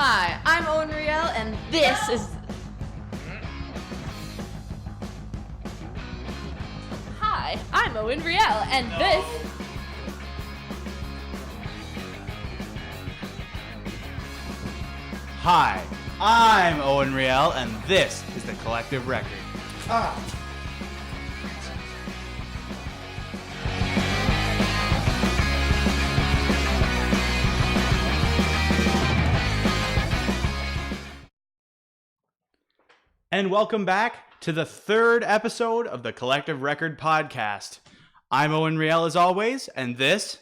Hi, I'm Owen Riel, and this is... Hi, I'm Owen Riel, and this... Hi, I'm Owen Riel, and this is the Collective Record. And welcome back to the third episode of the Collective Record podcast. I'm Owen Riel as always, and this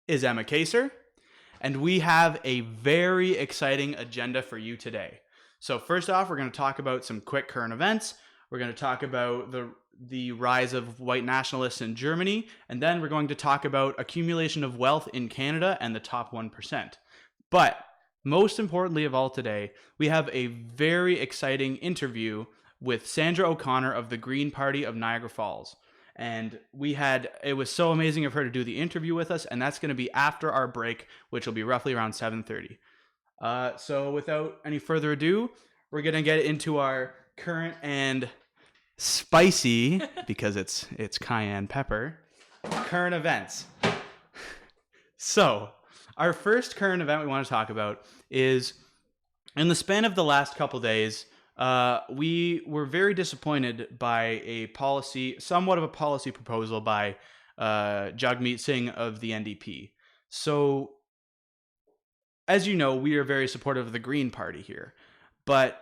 is Emma Kaser. And we have a very exciting agenda for you today. So first off, we're going to talk about some quick current events. We're going to talk about the rise of white nationalists in Germany. And then we're going to talk about accumulation of wealth in Canada and the top 1%. But most importantly of all today, we have a very exciting interview with Sandra O'Connor of the Green Party of Niagara Falls. And it was so amazing of her to do the interview with us, and that's going to be after our break, which will be roughly around 7:30. So without any further ado, we're going to get into our current and spicy, because it's cayenne pepper, current events. So our first current event we want to talk about is, in the span of the last couple days, we were very disappointed by somewhat of a policy proposal by Jagmeet Singh of the NDP. So, as you know, we are very supportive of the Green Party here, but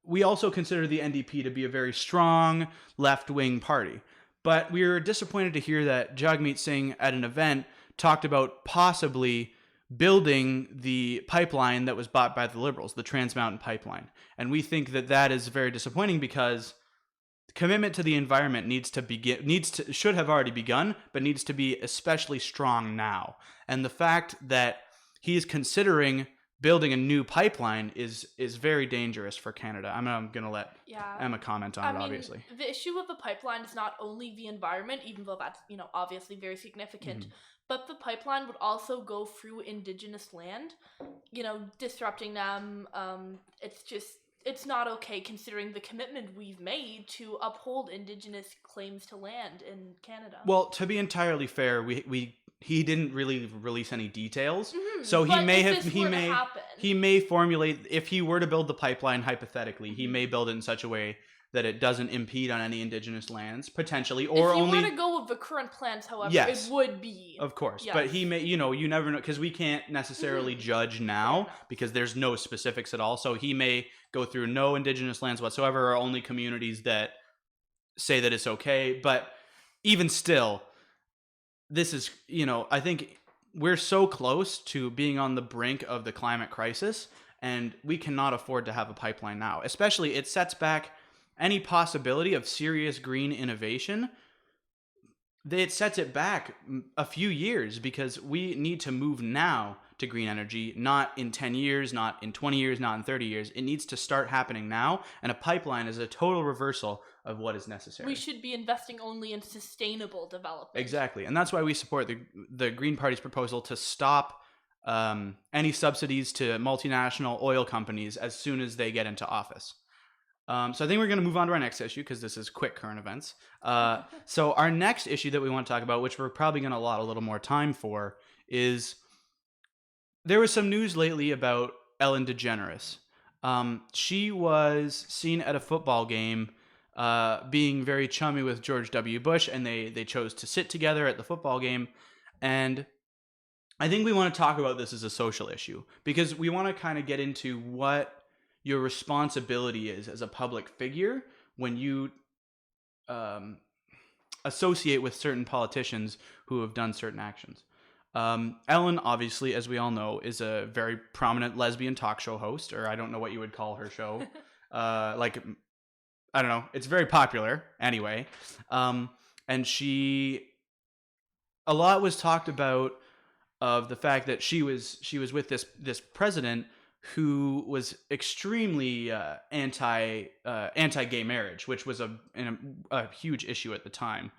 we also consider the NDP to be a very strong left-wing party. But we were disappointed to hear that Jagmeet Singh at an event talked about possibly building the pipeline that was bought by the Liberals, the Trans Mountain Pipeline. And we think that is very disappointing because commitment to the environment should have already begun, but needs to be especially strong now. And the fact that he is considering building a new pipeline is very dangerous for Canada. I'm going to let Emma comment on it, obviously. The issue with the pipeline is not only the environment, even though that's, obviously very significant, but the pipeline would also go through Indigenous land, disrupting them. It's not okay considering the commitment we've made to uphold Indigenous claims to land in Canada. Well, to be entirely fair, he didn't really release any details, so he may formulate, if he were to build the pipeline hypothetically, he may build it in such a way that it doesn't impede on any Indigenous lands, potentially, or only... If you were to go with the current plans, however, yes, it would be. Of course, yes. But he may, you never know, because we can't necessarily judge now, because there's no specifics at all, so he may go through no Indigenous lands whatsoever, or only communities that say that it's okay, but even still, this is, I think we're so close to being on the brink of the climate crisis, and we cannot afford to have a pipeline now. Especially, it sets back any possibility of serious green innovation. It sets it back a few years because we need to move now to green energy, not in 10 years, not in 20 years, not in 30 years. It needs to start happening now, and a pipeline is a total reversal of what is necessary. We should be investing only in sustainable development. Exactly, and that's why we support the Green Party's proposal to stop any subsidies to multinational oil companies as soon as they get into office. So I think we're going to move on to our next issue because this is quick current events. So our next issue that we want to talk about, which we're probably going to allot a little more time for, is there was some news lately about Ellen DeGeneres. She was seen at a football game being very chummy with George W. Bush, and they chose to sit together at the football game. And I think we want to talk about this as a social issue because we want to kind of get into what your responsibility is as a public figure when you associate with certain politicians who have done certain actions. Ellen, obviously, as we all know, is a very prominent lesbian talk show host, or I don't know what you would call her show. I don't know. It's very popular anyway. And a lot was talked about of the fact that she was with this president who was extremely anti-gay marriage, which was a huge issue at the time.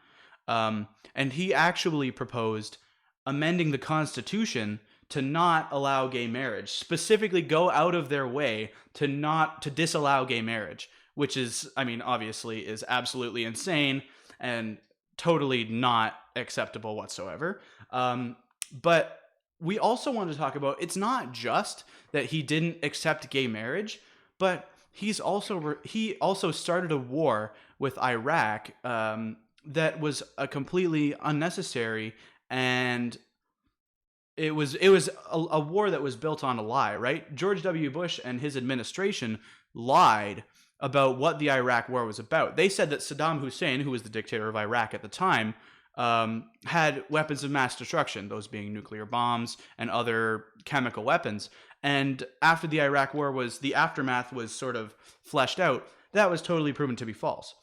And he actually proposed amending the Constitution to not allow gay marriage, specifically go out of their way to disallow gay marriage, which is, I mean, obviously is absolutely insane and totally not acceptable whatsoever. But we also want to talk about, it's not just that he didn't accept gay marriage, but he also started a war with Iraq that was a completely unnecessary, and it was a war that was built on a lie, right? George W. Bush and his administration lied about what the Iraq war was about. They said that Saddam Hussein, who was the dictator of Iraq at the time, had weapons of mass destruction, those being nuclear bombs and other chemical weapons. And after the Iraq war the aftermath was sort of fleshed out, that was totally proven to be false.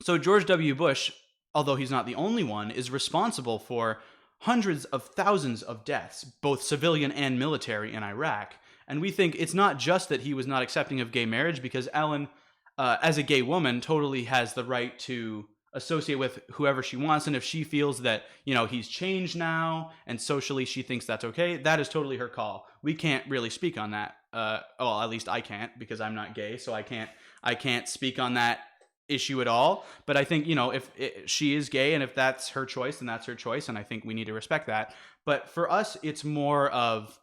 So George W. Bush, although he's not the only one, is responsible for hundreds of thousands of deaths, both civilian and military, in Iraq. And we think it's not just that he was not accepting of gay marriage, because Ellen, as a gay woman, totally has the right to associate with whoever she wants. And if she feels that, he's changed now and socially she thinks that's okay, that is totally her call. We can't really speak on that. Well, at least I can't, because I'm not gay, so I can't speak on that issue at all. But I think, if she is gay and if that's her choice, then that's her choice, and I think we need to respect that. But for us, it's more of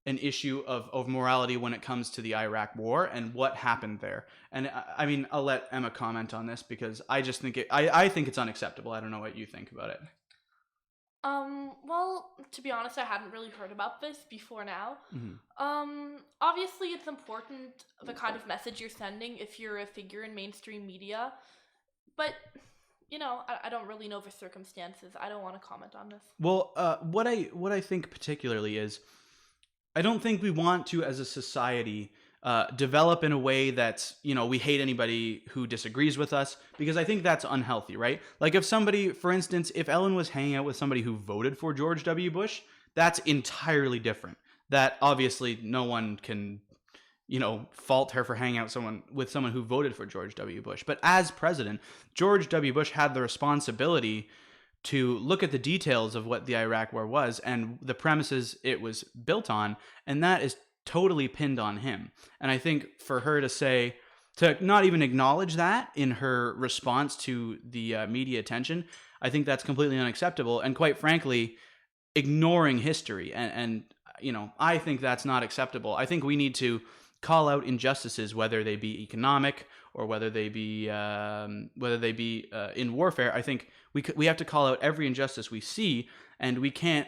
an issue of morality when it comes to the Iraq war and what happened there. And I mean, I'll let Emma comment on this, because I just think I think it's unacceptable. I don't know what you think about it. Well, to be honest, I hadn't really heard about this before now. Mm-hmm. Obviously it's important, the kind of message you're sending if you're a figure in mainstream media, but I don't really know the circumstances. I don't want to comment on this. Well, what I think particularly is, I don't think we want to, as a society, develop in a way that's, we hate anybody who disagrees with us, because I think that's unhealthy, right? Like if somebody, for instance, if Ellen was hanging out with somebody who voted for George W. Bush, that's entirely different. That obviously no one can, fault her for hanging out with someone who voted for George W. Bush. But as president, George W. Bush had the responsibility to look at the details of what the Iraq war was and the premises it was built on, and that is totally pinned on him. And I think for her to not even acknowledge that in her response to the media attention, I think that's completely unacceptable, and quite frankly, ignoring history. And I think that's not acceptable. I think we need to call out injustices, whether they be economic or whether they be in warfare. I think we have to call out every injustice we see, and we can't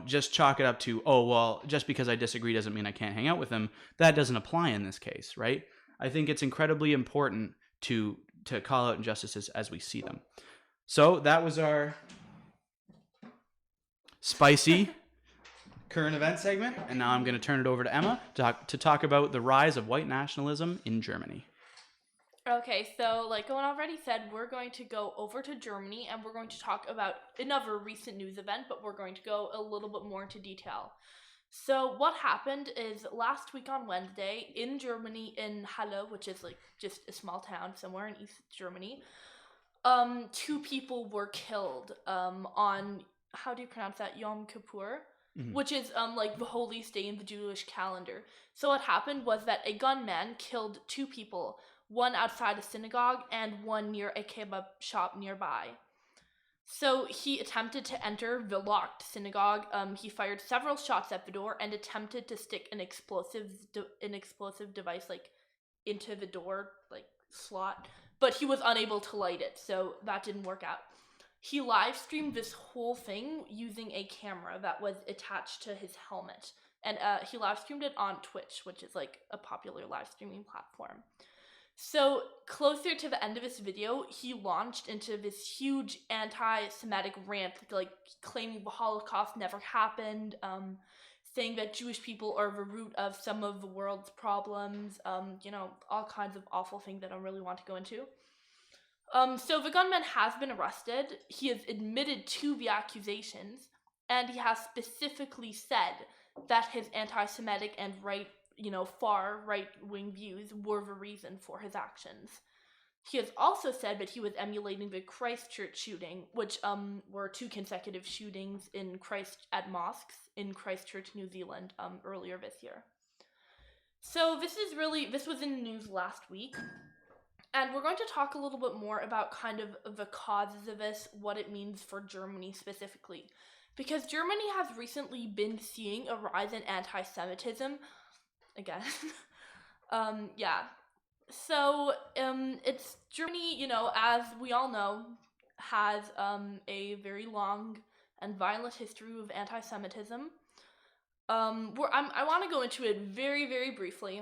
just chalk it up to, oh, well, just because I disagree doesn't mean I can't hang out with them. That doesn't apply in this case, right? I think it's incredibly important to call out injustices as we see them. So that was our spicy current event segment, and now I'm going to turn it over to Emma to talk about the rise of white nationalism in Germany. Okay, so like Owen already said, we're going to go over to Germany and we're going to talk about another recent news event, but we're going to go a little bit more into detail. So what happened is last week on Wednesday in Germany, in Halle, which is like just a small town somewhere in East Germany, 2 people were killed on, how do you pronounce that, Yom Kippur? Mm-hmm. Which is like the holiest day in the Jewish calendar. So what happened was that a gunman killed 2 people, one outside a synagogue and one near a kebab shop nearby. So he attempted to enter the locked synagogue. He fired several shots at the door and attempted to stick an explosive device like into the door like slot, but he was unable to light it, so that didn't work out. He live streamed this whole thing using a camera that was attached to his helmet, and he live streamed it on Twitch, which is like a popular live streaming platform. So closer to the end of this video, he launched into this huge anti-Semitic rant, like claiming the Holocaust never happened, saying that Jewish people are the root of some of the world's problems, all kinds of awful things that I don't really want to go into. So the gunman has been arrested. He has admitted to the accusations, and he has specifically said that his anti-Semitic and far right-wing views were the reason for his actions. He has also said that he was emulating the Christchurch shooting, which were 2 consecutive shootings at mosques in Christchurch, New Zealand, earlier this year. So this was in the news last week, and we're going to talk a little bit more about kind of the causes of this, what it means for Germany specifically, because Germany has recently been seeing a rise in anti-Semitism again. Yeah. So, it's Germany, as we all know, has a very long and violent history of anti-Semitism. I want to go into it very, very briefly.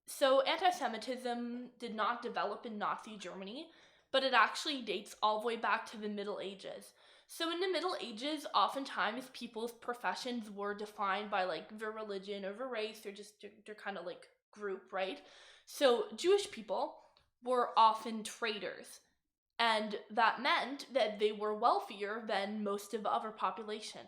So anti-Semitism did not develop in Nazi Germany, but it actually dates all the way back to the Middle Ages. So in the Middle Ages, oftentimes people's professions were defined by like their religion or their race or just their kind of like group, right? So Jewish people were often traders, and that meant that they were wealthier than most of the other population,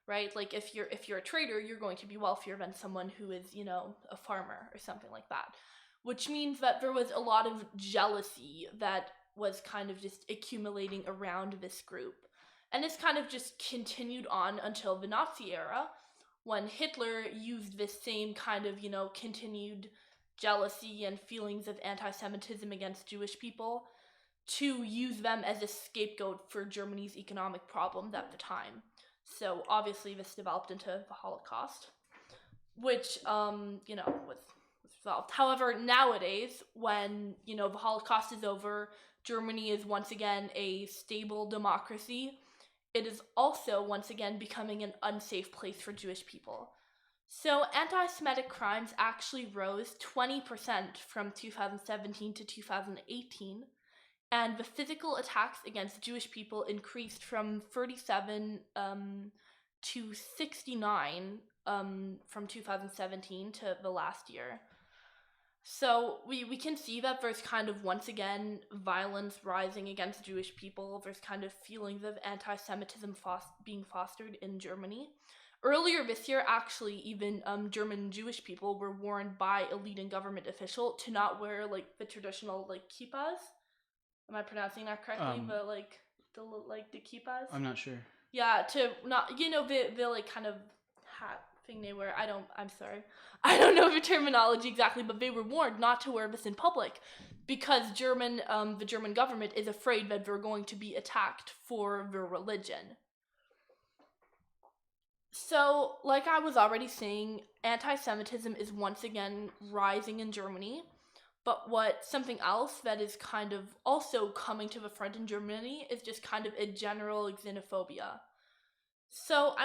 right? Like if you're a trader, you're going to be wealthier than someone who is, a farmer or something like that. Which means that there was a lot of jealousy that was kind of just accumulating around this group. And this kind of just continued on until the Nazi era, when Hitler used this same kind of, continued jealousy and feelings of anti-Semitism against Jewish people to use them as a scapegoat for Germany's economic problems at the time. So obviously this developed into the Holocaust, which, was resolved. However, nowadays, when, the Holocaust is over, Germany is once again a stable democracy. It is also once again becoming an unsafe place for Jewish people. So anti-Semitic crimes actually rose 20% from 2017 to 2018, and the physical attacks against Jewish people increased from 37 to 69 from 2017 to the last year. So we can see that there's kind of, once again, violence rising against Jewish people. There's kind of feelings of anti-Semitism being fostered in Germany. Earlier this year, actually, even German Jewish people were warned by a leading government official to not wear, like, the traditional, like, kippas. Am I pronouncing that correctly? The kippas? I'm not sure. Yeah, to not, the like, kind of hat thing they wear. I'm sorry. I don't know the terminology exactly, but they were warned not to wear this in public because the German government is afraid that they're going to be attacked for their religion. So, like I was already saying, anti-Semitism is once again rising in Germany, but something else that is kind of also coming to the front in Germany is just kind of a general xenophobia. So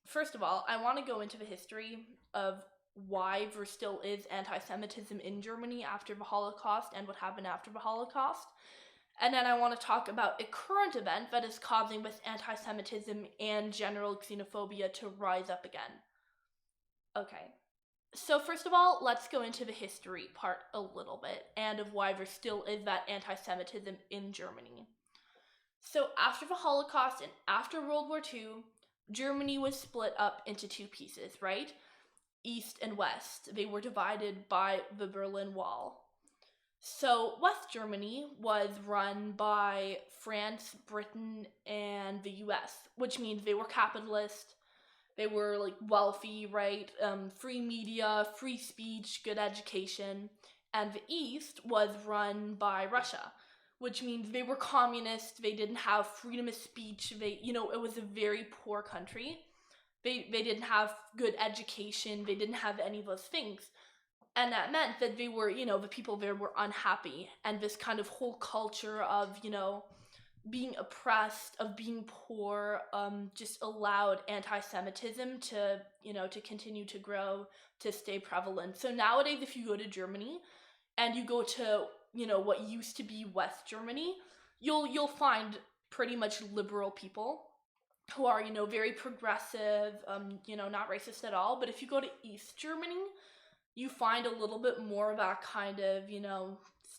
first of all, I want to go into the history of why there still is anti-Semitism in Germany after the Holocaust and what happened after the Holocaust. And then I want to talk about a current event that is causing this anti-Semitism and general xenophobia to rise up again. Okay. So first of all, let's go into the history part a little bit and of why there still is that anti-Semitism in Germany. So after the Holocaust and after World War II, Germany was split up into 2 pieces, right? East and West. They were divided by the Berlin Wall. So West Germany was run by France, Britain, and the US, which means they were capitalist. They were like wealthy, right? Free media, free speech, good education. And the East was run by Russia, which means they were communist. They didn't have freedom of speech. It was a very poor country. They didn't have good education. They didn't have any of those things. And that meant that they were, the people there were unhappy. And this kind of whole culture of, being oppressed, of being poor, just allowed anti-Semitism to, to continue to grow, to stay prevalent. So nowadays, if you go to Germany and you go to, what used to be West Germany, you'll find pretty much liberal people who are, very progressive, not racist at all. But if you go to East Germany, you find a little bit more of that kind of,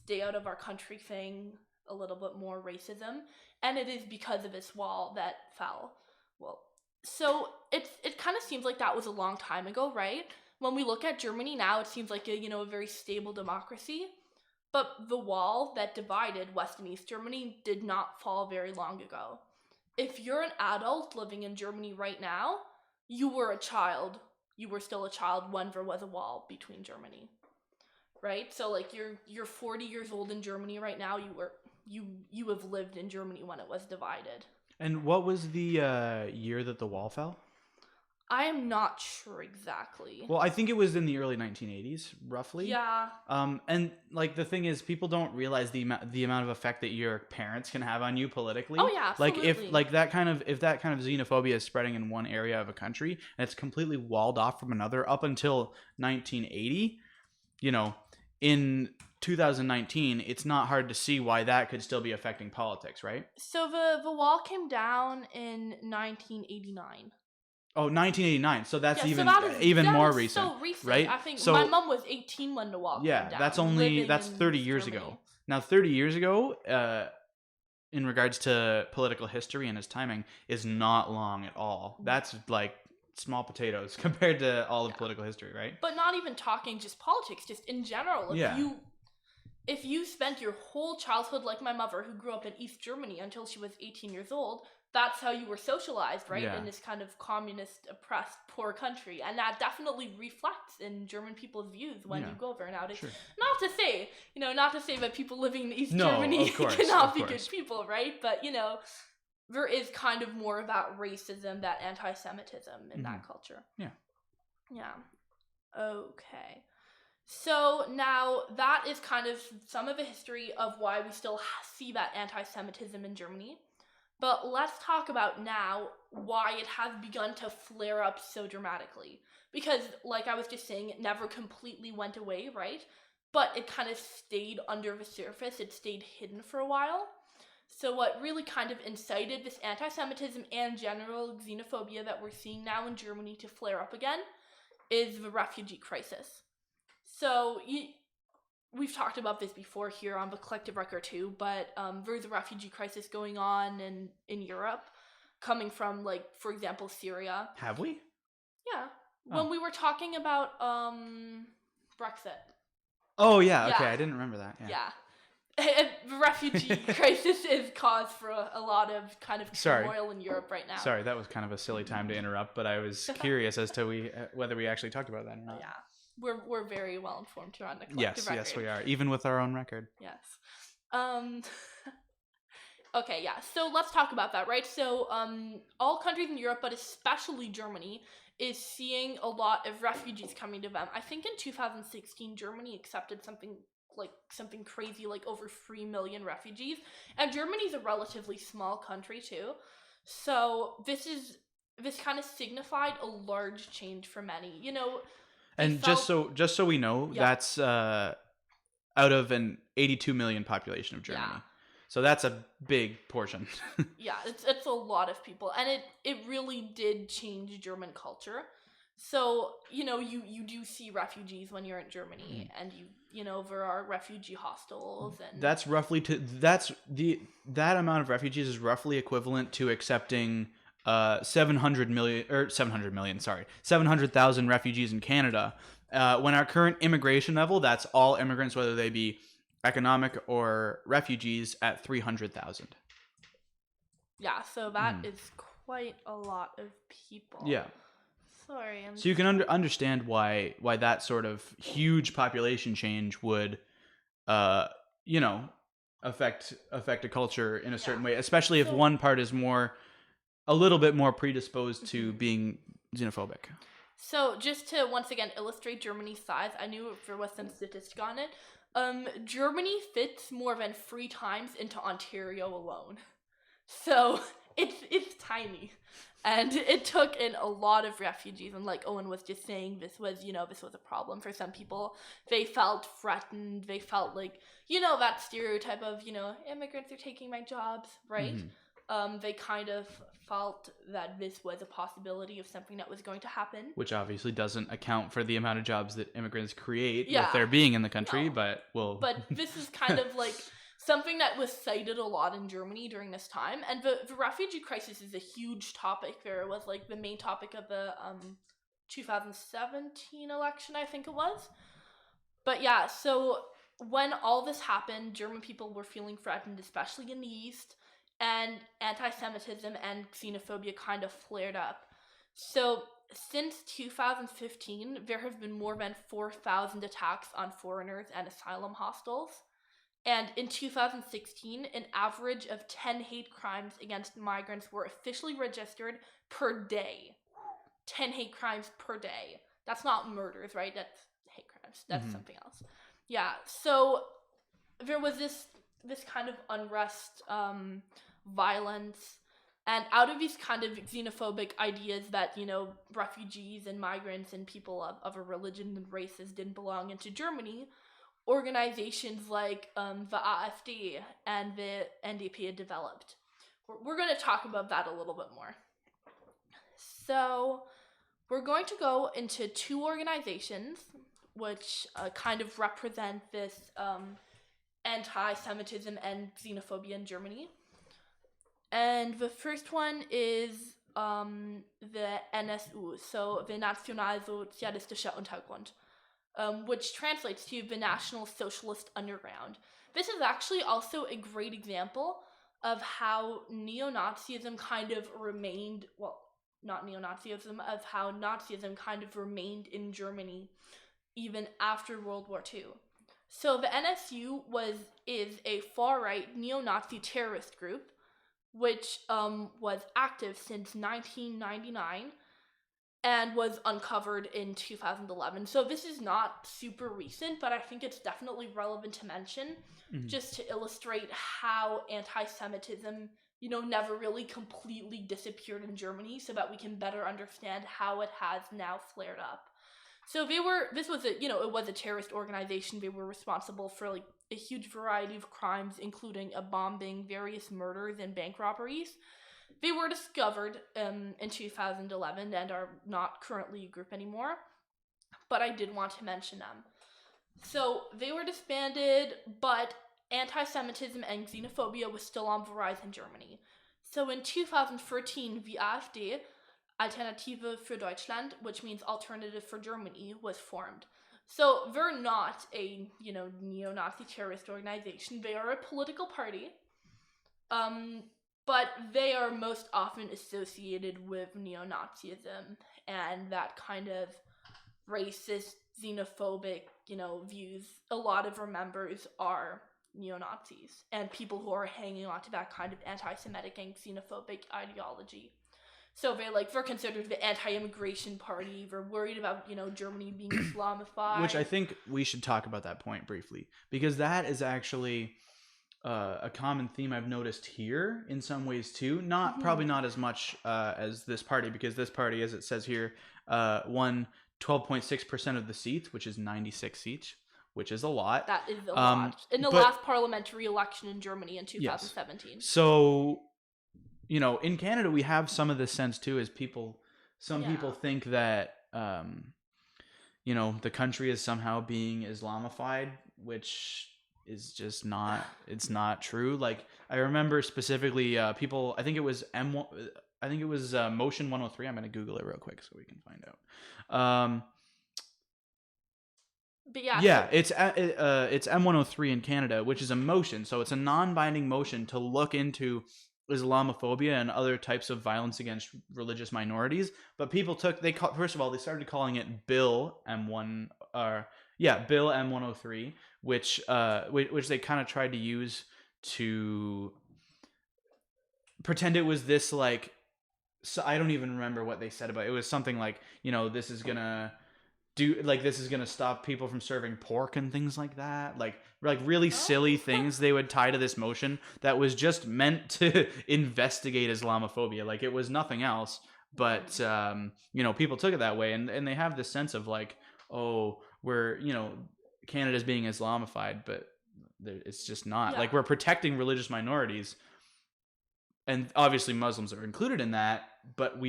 stay out of our country thing, a little bit more racism. And it is because of this wall that fell. Well, so it kind of seems like that was a long time ago, right? when we look at Germany now, it seems like a very stable democracy. But the wall that divided West and East Germany did not fall very long ago. If you're an adult living in Germany right now, you were a child. You were still a child when there was a wall between Germany. Right? So like you're 40 years old in Germany right now. You have lived in Germany when it was divided. And what was the year that the wall fell? I am not sure exactly. Well, I think it was in the early 1980s, roughly. Yeah. And like the thing is, people don't realize the amount of effect that your parents can have on you politically. Oh yeah, absolutely. Like if that kind of xenophobia is spreading in one area of a country and it's completely walled off from another up until 1980, in 2019, it's not hard to see why that could still be affecting politics, right? So the wall came down in 1989. Oh, 1989. So that's Yeah, even so that even is more recent, so recent, right? I think So my mom was 18 when the wall came down. that's living 30 in years Germany. ago. Now, 30 years ago, in regards to political history and his timing, is not long at all. That's like small potatoes compared to all of political history, right? But not even talking just politics, just in general. If you spent your whole childhood like my mother, who grew up in East Germany until she was 18 years old, that's how you were socialized, right? Yeah. In this kind of communist, oppressed, poor country. And that definitely reflects in German people's views when you go there nowadays. Sure. Not to say that people living in East No, Germany of course, cannot of be course. good people, right? But, there is kind of more of that racism, that anti-Semitism in that culture. Yeah. Yeah. Okay. So now that is kind of some of the history of why we still see that anti-Semitism in Germany. But let's talk about now why it has begun to flare up so dramatically. Because, like I was just saying, it never completely went away, right? But it kind of stayed under the surface. It stayed hidden for a while. So what really kind of incited this anti-Semitism and general xenophobia that we're seeing now in Germany to flare up again is the refugee crisis. So we've talked about this before here on the Collective Record too, but there's a refugee crisis going on in Europe, coming from, like, for example, Syria. Have we? Yeah. When we were talking about Brexit. Oh yeah. Okay, Yeah. I didn't remember that. Yeah. The refugee crisis is cause for a lot of kind of turmoil in Europe right now. Sorry, that was kind of a silly time to interrupt, but I was curious as to whether we actually talked about that or not. Yeah. We're very well informed here on the Collective Record. Yes, we are. Even with our own record. Yes. Okay, yeah. So let's talk about that, right? So all countries in Europe, but especially Germany, is seeing a lot of refugees coming to them. I think in 2016, Germany accepted something crazy, like over 3 million refugees. And Germany's a relatively small country too. So this kind of signified a large change for many. And just so we know, that's out of an 82 million population of Germany. Yeah. So that's a big portion. Yeah, it's a lot of people, and it really did change German culture. So, you do see refugees when you're in Germany, and there are refugee hostels, and that amount of refugees is roughly equivalent to accepting 700,000 refugees in Canada. When our current immigration level, that's all immigrants, whether they be economic or refugees, at 300,000. Yeah, so that is quite a lot of people. Yeah. Sorry. So you can understand why that sort of huge population change would, affect a culture in a certain way, especially if one part is a little bit more predisposed to being xenophobic. So just to once again illustrate Germany's size, I knew there was some statistic on it. Germany fits more than 3 times into Ontario alone. So it's tiny. And it took in a lot of refugees, and like Owen was just saying, this was a problem for some people. They felt threatened. They felt like, that stereotype of, immigrants are taking my jobs, right? Mm-hmm. They kind of felt that this was a possibility of something that was going to happen. Which obviously doesn't account for the amount of jobs that immigrants create with their being in the country, but this is kind of like something that was cited a lot in Germany during this time. And the refugee crisis is a huge topic. There was like the main topic of the 2017 election, I think it was. But yeah, so when all this happened, German people were feeling threatened, especially in the East, and anti-Semitism and xenophobia kind of flared up. So since 2015, there have been more than 4,000 attacks on foreigners and asylum hostels. And in 2016, an average of 10 hate crimes against migrants were officially registered per day. 10 hate crimes per day. That's not murders, right? That's hate crimes. That's something else. Yeah, so there was this kind of unrest, violence, and out of these kind of xenophobic ideas that, you know, refugees and migrants and people of a religion and races didn't belong into Germany, organizations like the AfD and the NDP had developed. We're going to talk about that a little bit more. So we're going to go into two organizations which kind of represent this anti-Semitism and xenophobia in Germany. And the first one is the NSU, so the Nationalsozialistischer Untergrund, which translates to the National Socialist Underground. This is actually also a great example of how neo-Nazism kind of remained, well, not neo-Nazism, of how Nazism kind of remained in Germany even after World War II. So the NSU is a far-right neo-Nazi terrorist group, which was active since 1999 and was uncovered in 2011. So this is not super recent, but I think it's definitely relevant to mention, just to illustrate how anti-Semitism, you know, never really completely disappeared in Germany, so that we can better understand how it has now flared up. So this was it was a terrorist organization. They were responsible for like a huge variety of crimes, including a bombing, various murders, and bank robberies. They were discovered in 2011 and are not currently a group anymore, but I did want to mention them. So they were disbanded, but anti-Semitism and xenophobia was still on the rise in Germany. So in 2013, the AfD, Alternative für Deutschland, which means Alternative for Germany, was formed. So they're not a, neo-Nazi terrorist organization. They are a political party, but they are most often associated with neo-Nazism and that kind of racist, xenophobic, views. A lot of their members are neo-Nazis and people who are hanging on to that kind of anti-Semitic and xenophobic ideology. So they're considered the anti-immigration party. They're worried about, Germany being Islamified. Which I think we should talk about that point briefly, because that is actually a common theme I've noticed here in some ways too. Probably not as much as this party, because this party, as it says here, won 12.6% of the seats, which is 96 seats, which is a lot. That is a lot. In the last parliamentary election in Germany in 2017. Yes. So, in Canada, we have some of this sense too, as people think that, the country is somehow being Islamified, which is just not, it's not true. Like, I remember specifically people, I think it was Motion 103. I'm going to Google it real quick so we can find out. But yeah. Yeah, it's M103 in Canada, which is a motion. So it's a non-binding motion to look into Islamophobia and other types of violence against religious minorities. But people first of all, they started calling it Bill Bill M103, which they kind of tried to use to pretend it was this, like, so I don't even remember what they said about it. It was something like, this is gonna stop people from serving pork and things like that. Like really silly things they would tie to this motion that was just meant to investigate Islamophobia. Like, it was nothing else. But, people took it that way. And they have this sense of like, oh, we're, Canada's being Islamified, but it's just not. Yeah. Like, we're protecting religious minorities. And obviously Muslims are included in that, but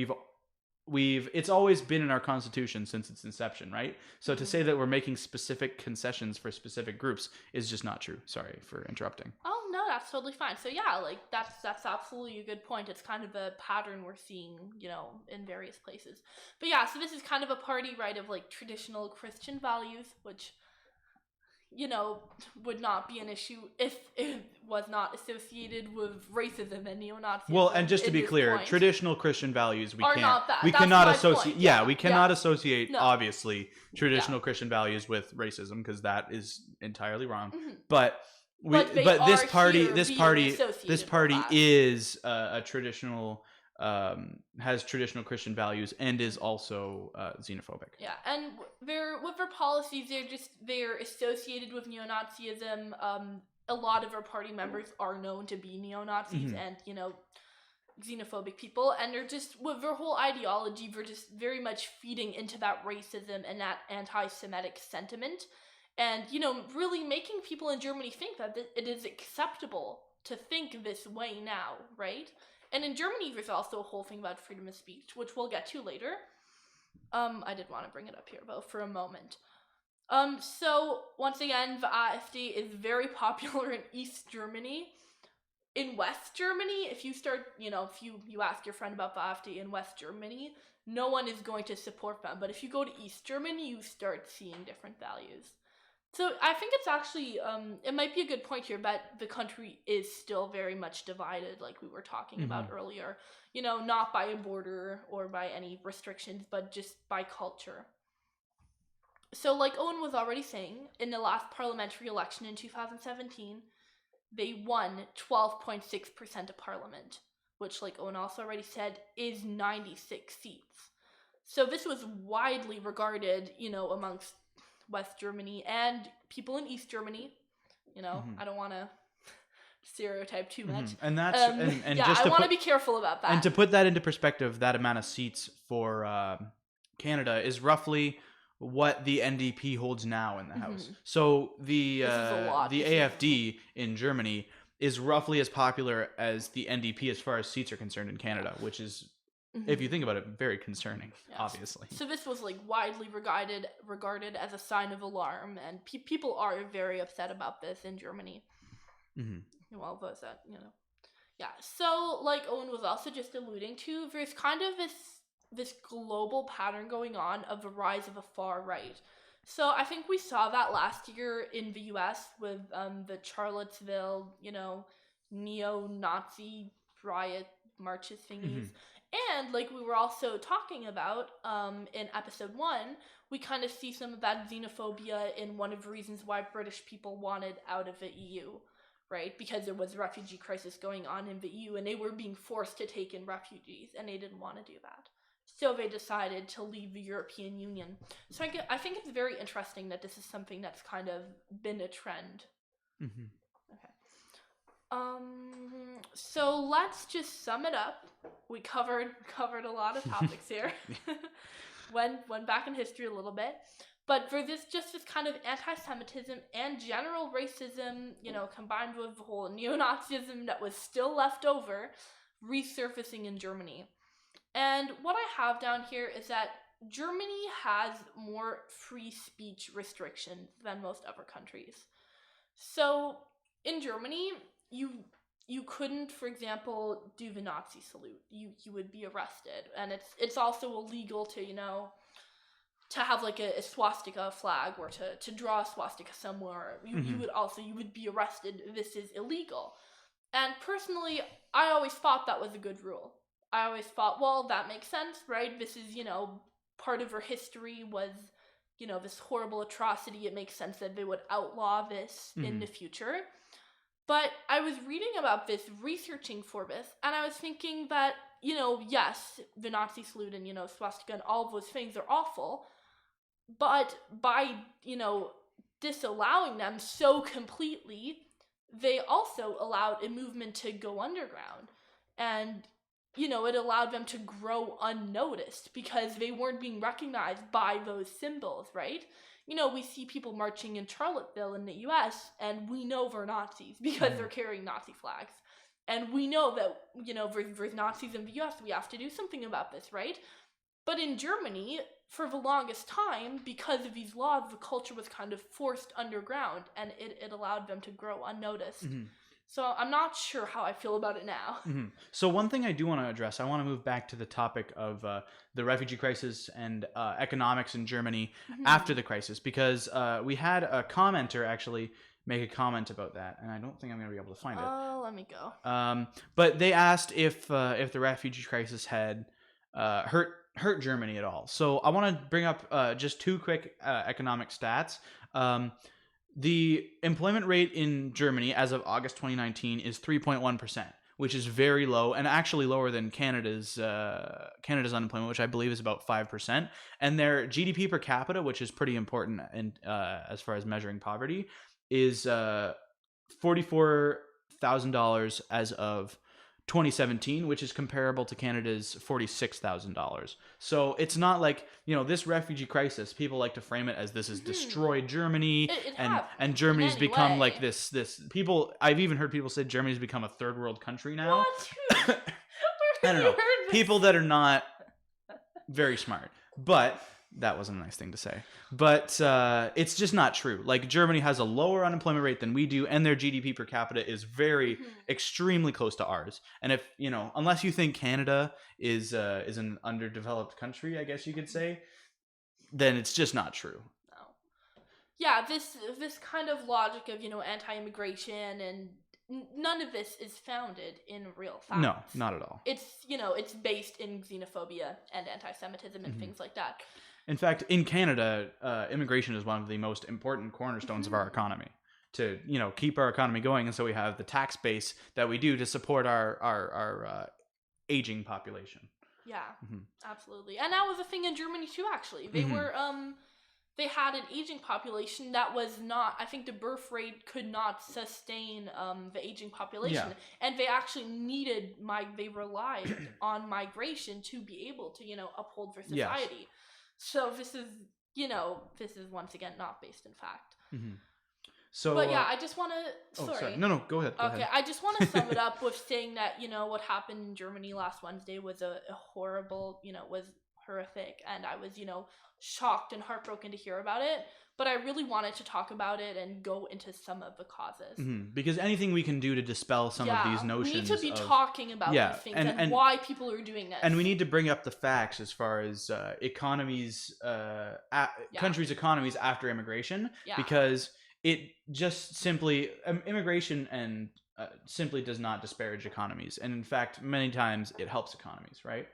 it's always been in our constitution since its inception, right? So to say that we're making specific concessions for specific groups is just not true. Sorry for interrupting. Oh, no, that's totally fine. So yeah, like that's absolutely a good point. It's kind of a pattern we're seeing, in various places. But yeah, so this is kind of a party, right, of like traditional Christian values, which would not be an issue if it was not associated with racism and neo-Nazism. Well, and just to be clear, point. traditional Christian values Are not that. we That's cannot my associate. point. Yeah, we cannot associate No. obviously traditional Christian values with racism, because that is entirely wrong. Mhm. But they this are party here this being party associated this with party that. is a traditional has traditional Christian values and is also xenophobic. Yeah, and with their policies, they're associated with neo-Nazism. A lot of our party members are known to be neo-Nazis and xenophobic people, and they're just, with their whole ideology, they're just very much feeding into that racism and that anti-Semitic sentiment, and really making people in Germany think that it is acceptable to think this way now, right? And in Germany, there's also a whole thing about freedom of speech, which we'll get to later. I did want to bring it up here, though, for a moment. So, once again, the AfD is very popular in East Germany. In West Germany, if you start, if you ask your friend about the AfD in West Germany, no one is going to support them. But if you go to East Germany, you start seeing different values. So I think it's actually, it might be a good point here, but the country is still very much divided, like we were talking about earlier. Not by a border or by any restrictions, but just by culture. So like Owen was already saying, in the last parliamentary election in 2017, they won 12.6% of parliament, which, like Owen also already said, is 96 seats. So this was widely regarded, amongst West Germany and people in East Germany. I don't want to stereotype too much. And that's and yeah, just I want to be careful about that. And to put that into perspective, that amount of seats for Canada is roughly what the NDP holds now in the House. So the AfD in Germany is roughly as popular as the NDP as far as seats are concerned in Canada, which is, if you think about it, very concerning, obviously. So this was like widely regarded as a sign of alarm, and people are very upset about this in Germany. Well, was that, yeah. So like Owen was also just alluding to, there's kind of this global pattern going on of the rise of the far right. So I think we saw that last year in the US with the Charlottesville, neo-Nazi riot marches thingies. And like we were also talking about in episode 1, we kind of see some of that xenophobia in one of the reasons why British people wanted out of the EU, right? Because there was a refugee crisis going on in the EU and they were being forced to take in refugees and they didn't want to do that. So they decided to leave the European Union. So I think it's very interesting that this is something that's kind of been a trend. Okay. So let's just sum it up. We covered a lot of topics here. Went back in history a little bit. But for this kind of anti-Semitism and general racism, combined with the whole neo-Nazism that was still left over, resurfacing in Germany. And what I have down here is that Germany has more free speech restrictions than most other countries. So in Germany, you couldn't, for example, do the Nazi salute. You would be arrested, and it's also illegal to to have like a swastika flag or to draw a swastika somewhere. You would be arrested. This is illegal. And personally, I always thought that was a good rule. I always thought, well, that makes sense, right? This is, part of her history was, this horrible atrocity. It makes sense that they would outlaw this in the future. But I was reading about this, researching for this, and I was thinking that, yes, the Nazi salute and, swastika and all of those things are awful, but by, disallowing them so completely, they also allowed a movement to go underground. And it allowed them to grow unnoticed because they weren't being recognized by those symbols, right? We see people marching in Charlottesville in the US, and we know they're Nazis because they're carrying Nazi flags. And we know that, there's Nazis in the US, we have to do something about this, right? But in Germany, for the longest time, because of these laws, the culture was kind of forced underground, and it allowed them to grow unnoticed. So I'm not sure how I feel about it now. So one thing I do want to address, I want to move back to the topic of the refugee crisis and economics in Germany after the crisis, because we had a commenter actually make a comment about that, and I don't think I'm going to be able to find it. Oh, let me go. But they asked if the refugee crisis had hurt Germany at all. So I want to bring up just two quick economic stats. The employment rate in Germany as of August 2019 is 3.1%, which is very low, and actually lower than Canada's unemployment, which I believe is about 5%. And their GDP per capita, which is pretty important in, as far as measuring poverty, is $44,000 as of 2017, which is comparable to Canada's $46,000. So it's not like, this refugee crisis, people like to frame it as this has destroyed Germany, and Germany's become like this people, I've even heard people say Germany's become a third world country now. What? I don't know. People that are not very smart. But that wasn't a nice thing to say. But it's just not true. Like, Germany has a lower unemployment rate than we do, and their GDP per capita is very extremely close to ours. And if, unless you think Canada is an underdeveloped country, I guess you could say, then it's just not true. No. Yeah, this kind of logic of, anti-immigration and none of this is founded in real facts. No, not at all. It's, it's based in xenophobia and anti-Semitism and things like that. In fact, in Canada, immigration is one of the most important cornerstones of our economy to, keep our economy going. And so we have the tax base that we do to support our aging population. Yeah, absolutely. And that was a thing in Germany too, actually. They were, they had an aging population that was not, I think the birth rate could not sustain the aging population. Yeah. And they actually they relied on migration to be able to, uphold their society. Yes. So this is once again not based in fact. So, but yeah, I just want to. Sorry. No, go ahead. Go ahead. I just want to sum it up with saying that what happened in Germany last Wednesday was a horrible, was horrific, and I was shocked and heartbroken to hear about it. But I really wanted to talk about it and go into some of the causes. Because anything we can do to dispel some of these notions. We need to be talking about these things and why people are doing this. And we need to bring up the facts as far as countries' economies after immigration. Yeah. Because it just simply, immigration and simply does not disparage economies. And in fact, many times it helps economies, right?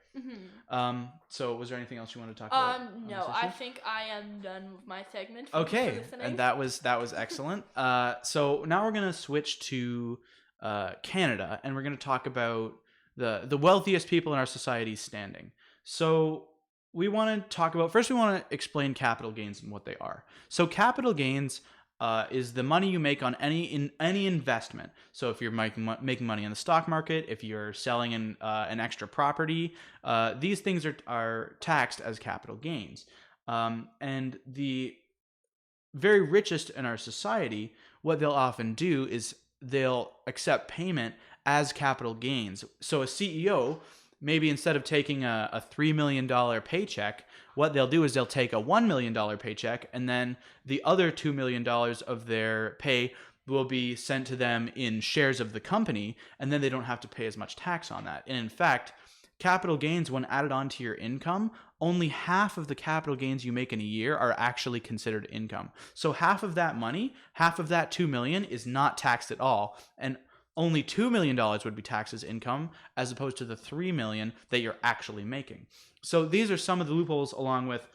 So was there anything else you want to talk about? No, I think I am done with my segment. Okay, and that was excellent. So now we're going to switch to Canada, and we're going to talk about the wealthiest people in our society's standing. So we want to talk about, first we want to explain capital gains and what they are. So capital gains is the money you make on any investment. So if you're making money in the stock market, if you're selling an extra property, these things are taxed as capital gains. And the very richest in our society, what they'll often do is they'll accept payment as capital gains. So a CEO, maybe instead of taking a $3 million paycheck, what they'll do is they'll take a $1 million paycheck, and then the other $2 million of their pay will be sent to them in shares of the company, and then they don't have to pay as much tax on that. And in fact, capital gains, when added onto your income, only half of the capital gains you make in a year are actually considered income. So half of that money, half of that $2 million is not taxed at all, and only $2 million would be taxed as income, as opposed to the $3 million that you're actually making. So these are some of the loopholes, along with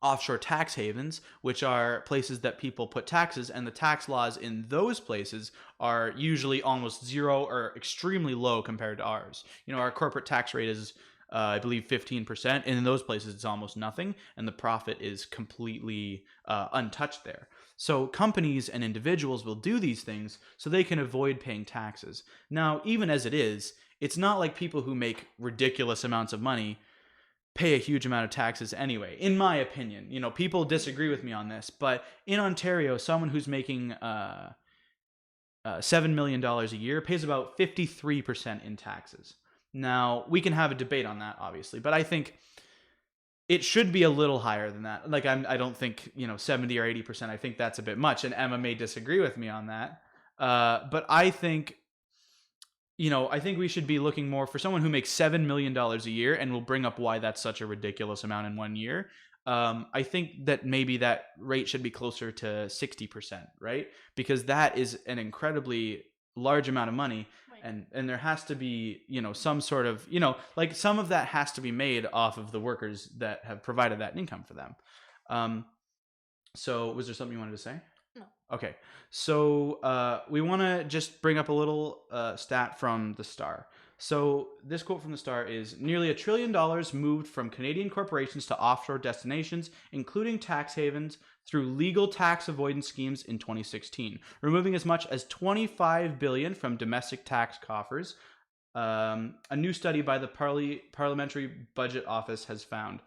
offshore tax havens, which are places that people put taxes, and the tax laws in those places are usually almost zero or extremely low compared to ours. Our corporate tax rate is, I believe, 15%, and in those places it's almost nothing, and the profit is completely untouched there. So companies and individuals will do these things so they can avoid paying taxes. Now, even as it is, it's not like people who make ridiculous amounts of money pay a huge amount of taxes anyway, in my opinion. People disagree with me on this, but in Ontario, someone who's making $7 million a year pays about 53% in taxes. Now, we can have a debate on that, obviously, but I think it should be a little higher than that. Like, I don't think, 70 or 80%. I think that's a bit much, and Emma may disagree with me on that. But I think, I think we should be looking more for someone who makes $7 million a year, and will bring up why that's such a ridiculous amount in 1 year. I think that maybe that rate should be closer to 60%, right? Because that is an incredibly large amount of money. Right. And there has to be, some sort of, like some of that has to be made off of the workers that have provided that income for them. So was there something you wanted to say? No. Okay. So we want to just bring up a little stat from the Star. So this quote from the Star is, nearly $1 trillion moved from Canadian corporations to offshore destinations, including tax havens, through legal tax avoidance schemes in 2016, removing as much as $25 billion from domestic tax coffers. A new study by the Parliamentary Budget Office has found.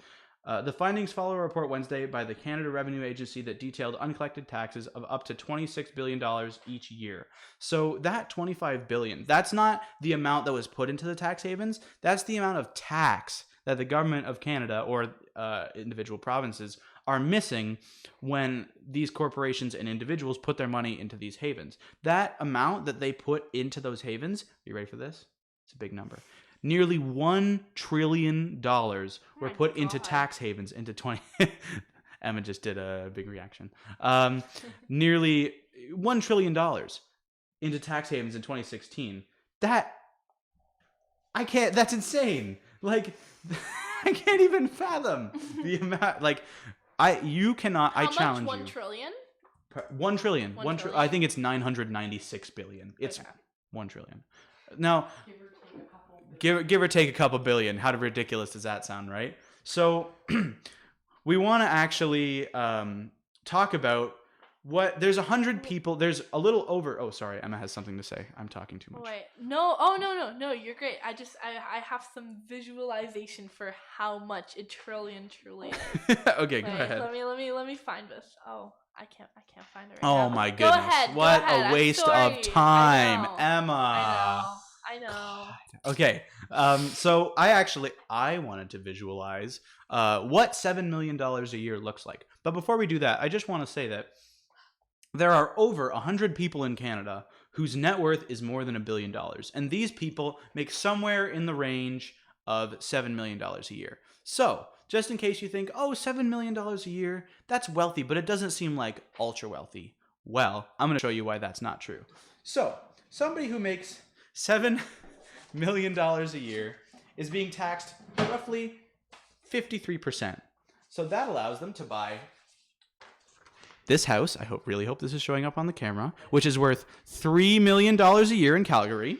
The findings follow a report Wednesday by the Canada Revenue Agency that detailed uncollected taxes of up to $26 billion each year. So that $25 billion, that's not the amount that was put into the tax havens. That's the amount of tax that the government of Canada or individual provinces are missing when these corporations and individuals put their money into these havens. That amount that they put into those havens, are you ready for this? It's a big number. Nearly $1 trillion were put into tax havens into 20. Emma just did a big reaction. Nearly $1 trillion into tax havens in 2016. That's insane. Like, I can't even fathom the amount. Like, you cannot. How I challenge much? you. 1 trillion? 1 trillion. 1 trillion? I think it's 996 billion. It's Okay. 1 trillion. Now, give or take a couple billion. How ridiculous does that sound, right? So we want to actually talk about there's 100 people. There's a little over. Oh, sorry. Emma has something to say. I'm talking too much. Wait, no. Oh, no. You're great. I have some visualization for how much a trillion is. Okay, go ahead. Let me find this. Oh, I can't find it right Oh now. my goodness. Go ahead. What go ahead. a waste I'm sorry. of time, I know. Emma. I know. Okay. So I wanted to visualize what $7 million a year looks like. But before we do that, I just want to say that there are over 100 people in Canada whose net worth is more than $1 billion. And these people make somewhere in the range of $7 million a year. So just in case you think, oh, $7 million a year, that's wealthy, but it doesn't seem like ultra wealthy. Well, I'm going to show you why that's not true. So somebody who makes $7 million a year is being taxed roughly 53%. So that allows them to buy this house. I really hope this is showing up on the camera, which is worth $3 million a year in Calgary.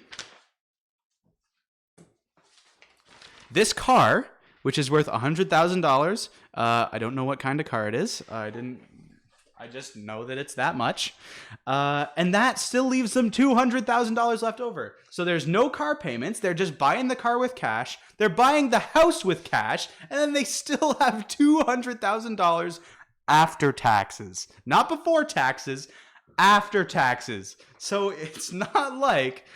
This car, which is worth $100,000. I don't know what kind of car it is. I just know that it's that much. And that still leaves them $200,000 left over. So there's no car payments. They're just buying the car with cash. They're buying the house with cash. And then they still have $200,000 after taxes. Not before taxes, after taxes. So it's not like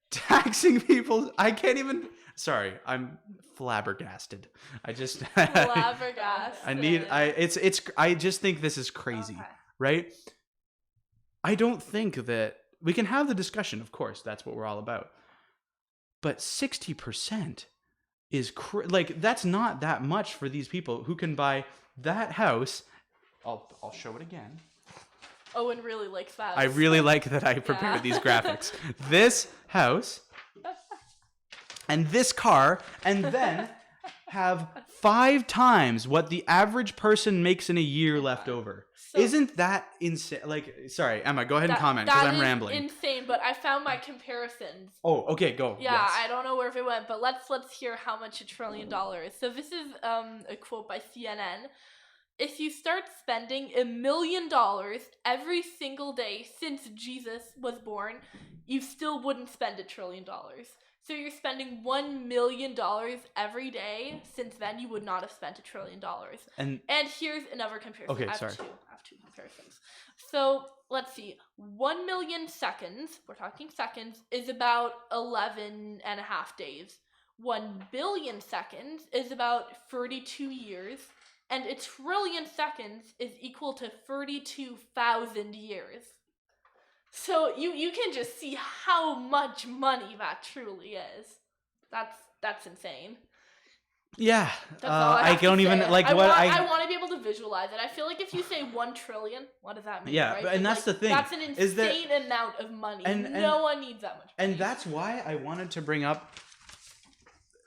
taxing people. I can't even. Sorry, I'm flabbergasted. Flabbergasted. I just think this is crazy, right? I don't think that we can have the discussion. Of course, that's what we're all about. But 60% is that's not that much for these people who can buy that house. I'll show it again. Owen really likes that. I really like that I prepared these graphics. This house and this car, and then have 5 times what the average person makes in a year left over. So, isn't that insane? Like, sorry, Emma, go ahead and comment because I'm rambling. Insane, but I found my comparisons. Oh, okay, go. Yeah, yes. I don't know where it went, but let's hear how much $1 trillion is. So this is a quote by CNN. If you start spending $1 million every single day since Jesus was born, you still wouldn't spend $1 trillion. So you're spending $1 million every day. Since then, you would not have spent $1 trillion. And here's another comparison. Okay, I have sorry. two comparisons. So let's see. 1 million seconds, we're talking seconds, is about 11 and a half days. 1 billion seconds is about 32 years. And $1 trillion seconds is equal to 32,000 years. So you can just see how much money that truly is. That's insane. Yeah, That's all I I have to don't even say. like I what want to be able to visualize it. I feel like if you say 1 trillion, what does that mean? Yeah, right? but, and that's the thing. That's an Is that insane amount of money. and No one needs that much money. and that's why I wanted to bring up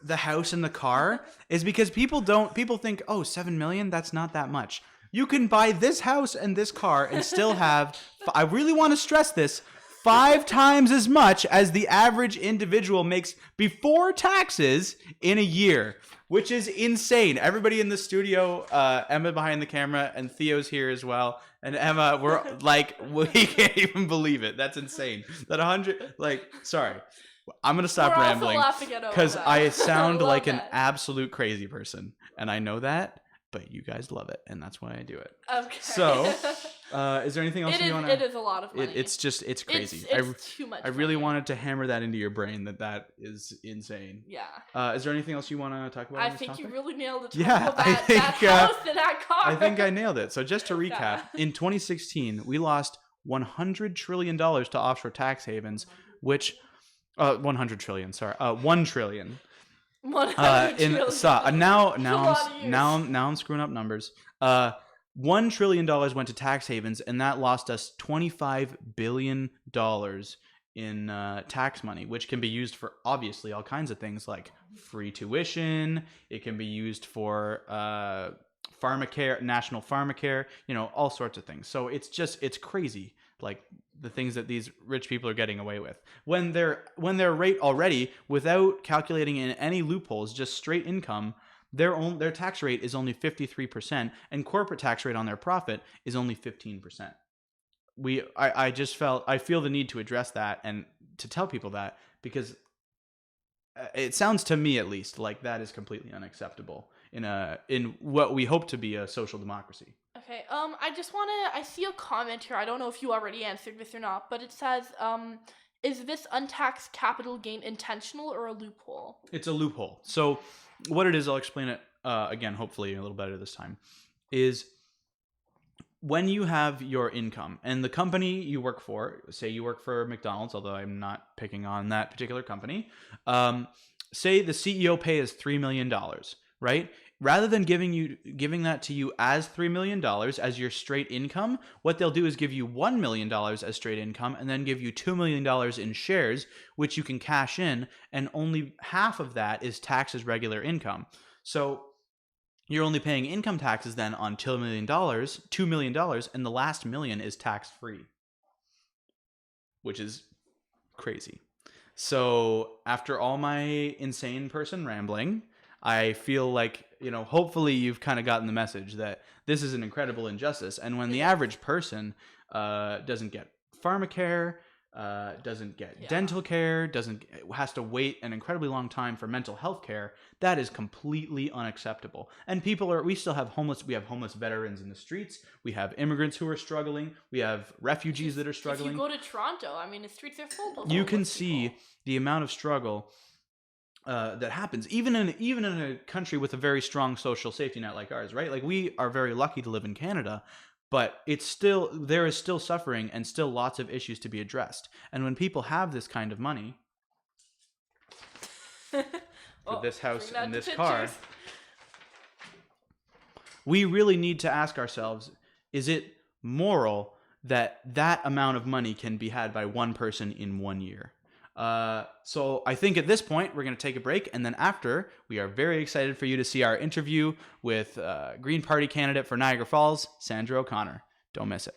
the house and the car is because people think, oh, 7 million, that's not that much. You can buy this house and this car and still have, I really want to stress this, 5 times as much as the average individual makes before taxes in a year, which is insane. Everybody in the studio, Emma behind the camera, and Theo's here as well. And Emma, we're like, we can't even believe it. That's insane. That 100, like, sorry. I'm going to stop rambling because I sound like an absolute crazy person. And I know that, but you guys love it. And that's why I do it. Okay. So, is there anything else you want to... It is a lot of money. It's crazy. It's too much I really money. wanted to hammer that into your brain that is insane. Yeah. Is there anything else you want to talk about? I think you really nailed it. Yeah, I think that house and that car. I think I nailed it. So just to recap, in 2016, we lost $100 trillion to offshore tax havens, which... 100 trillion, sorry. 1 trillion. 100 trillion. Now I'm screwing up numbers. $1 trillion went to tax havens, and that lost us $25 billion in tax money, which can be used for obviously all kinds of things like free tuition. It can be used for pharmacare, national pharmacare, all sorts of things. So it's crazy, like the things that these rich people are getting away with when their rate already, without calculating in any loopholes, just straight income, their tax rate is only 53%, and corporate tax rate on their profit is only 15%. I feel the need to address that and to tell people that, because it sounds to me at least like that is completely unacceptable in what we hope to be a social democracy. Okay, I see a comment here. I don't know if you already answered this or not, but it says, is this untaxed capital gain intentional or a loophole? It's a loophole. So what it is, I'll explain it again, hopefully a little better this time, is when you have your income and the company you work for, say you work for McDonald's, although I'm not picking on that particular company, say the CEO pay is $3 million, right? Rather than giving that to you as $3 million as your straight income, what they'll do is give you $1 million as straight income and then give you $2 million in shares, which you can cash in, and only half of that is taxed as regular income. So you're only paying income taxes then on $2 million, and the last million is tax-free, which is crazy. So after all my insane person rambling, I feel like, hopefully you've kind of gotten the message that this is an incredible injustice. And when the average person doesn't get pharmacare, doesn't get dental care, has to wait an incredibly long time for mental health care, that is completely unacceptable. And we still have homeless veterans in the streets. We have immigrants who are struggling. We have refugees that are struggling. If you go to Toronto, the streets are full of you can see the amount of struggle that happens, even in a country with a very strong social safety net like ours, right? Like, we are very lucky to live in Canada, but there is still suffering and still lots of issues to be addressed. And when people have this kind of money for this house and this car, we really need to ask ourselves, is it moral that amount of money can be had by one person in 1 year? So I think at this point, we're going to take a break. And then after, we are very excited for you to see our interview with Green Party candidate for Niagara Falls, Sandra O'Connor. Don't miss it.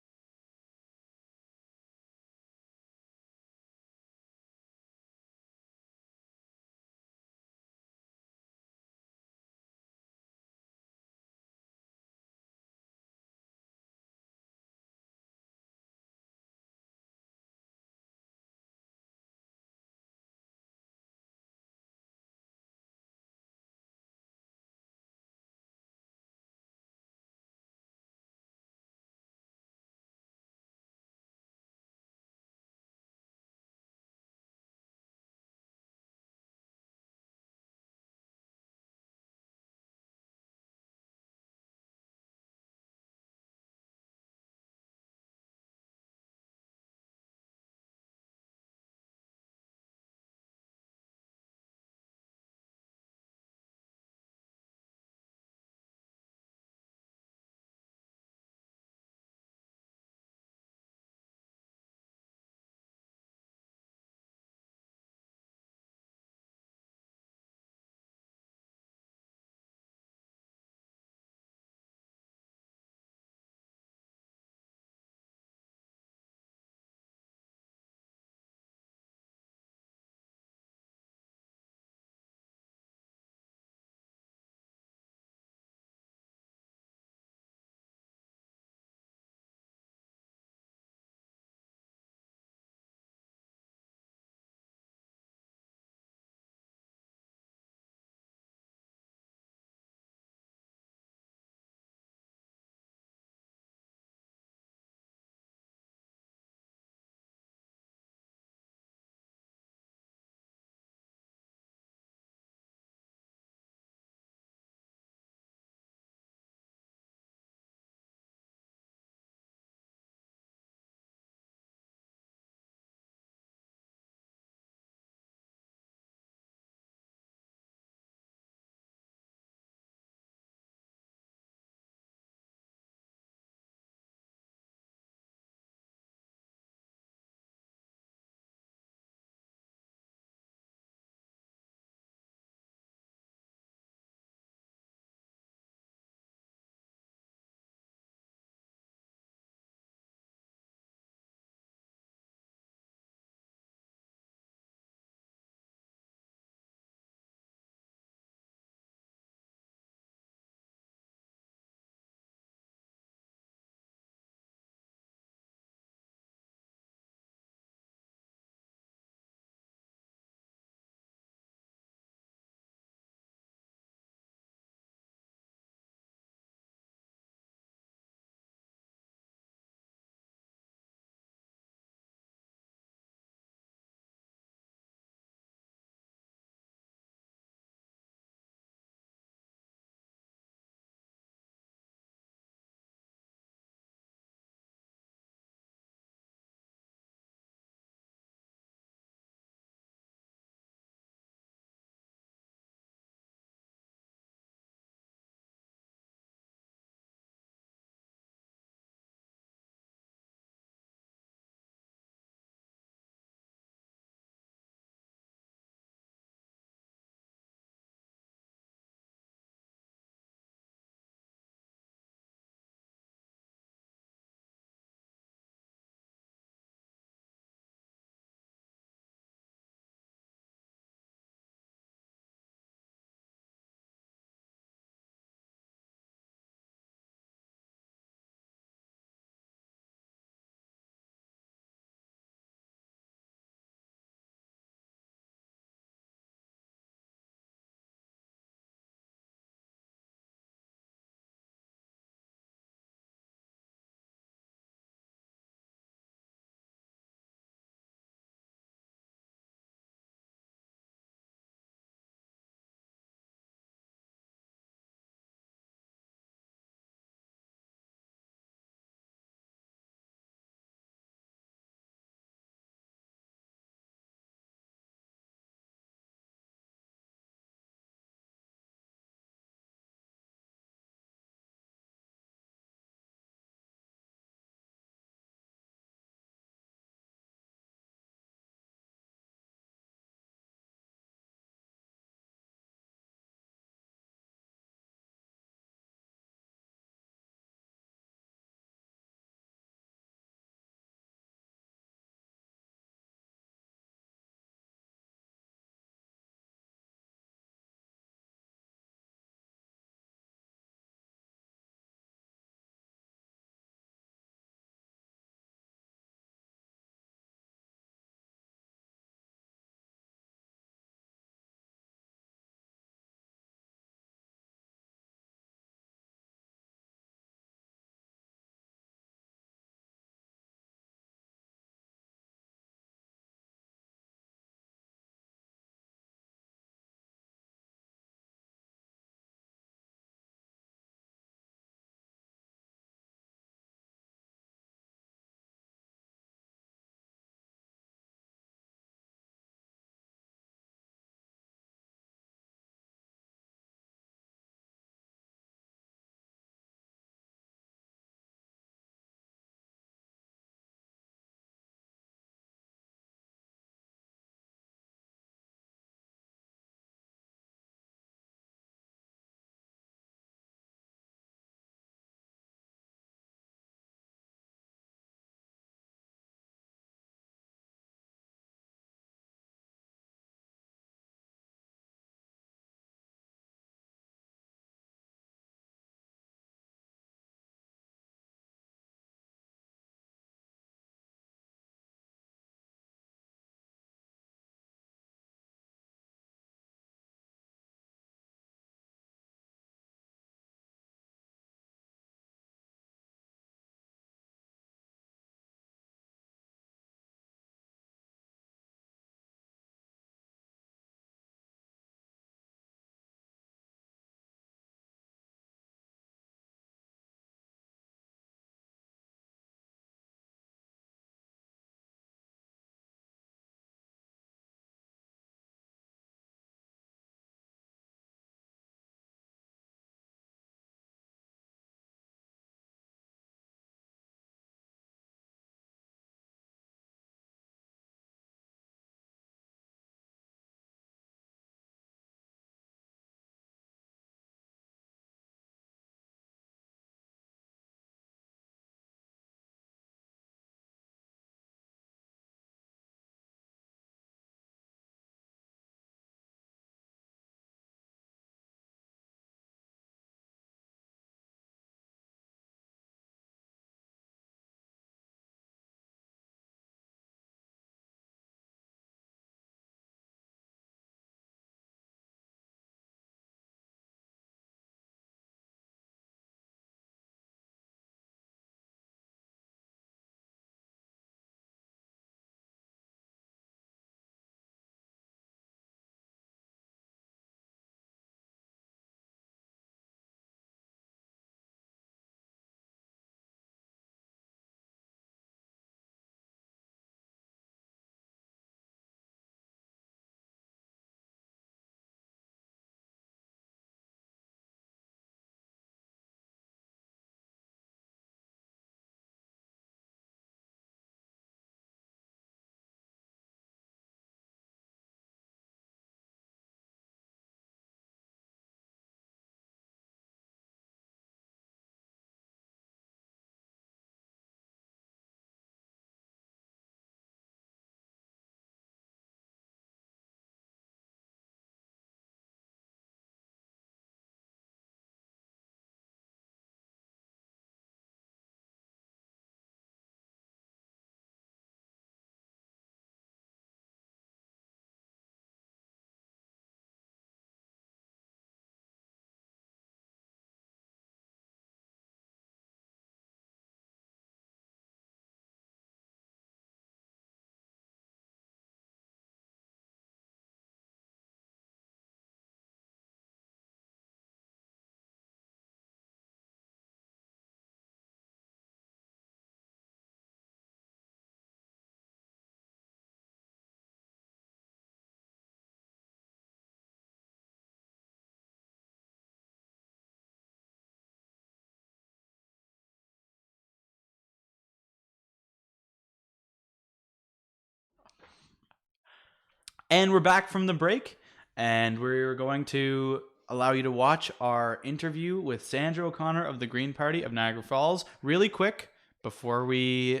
And we're back from the break, and we're going to allow you to watch our interview with Sandra O'Connor of the Green Party of Niagara Falls. Really quick, before we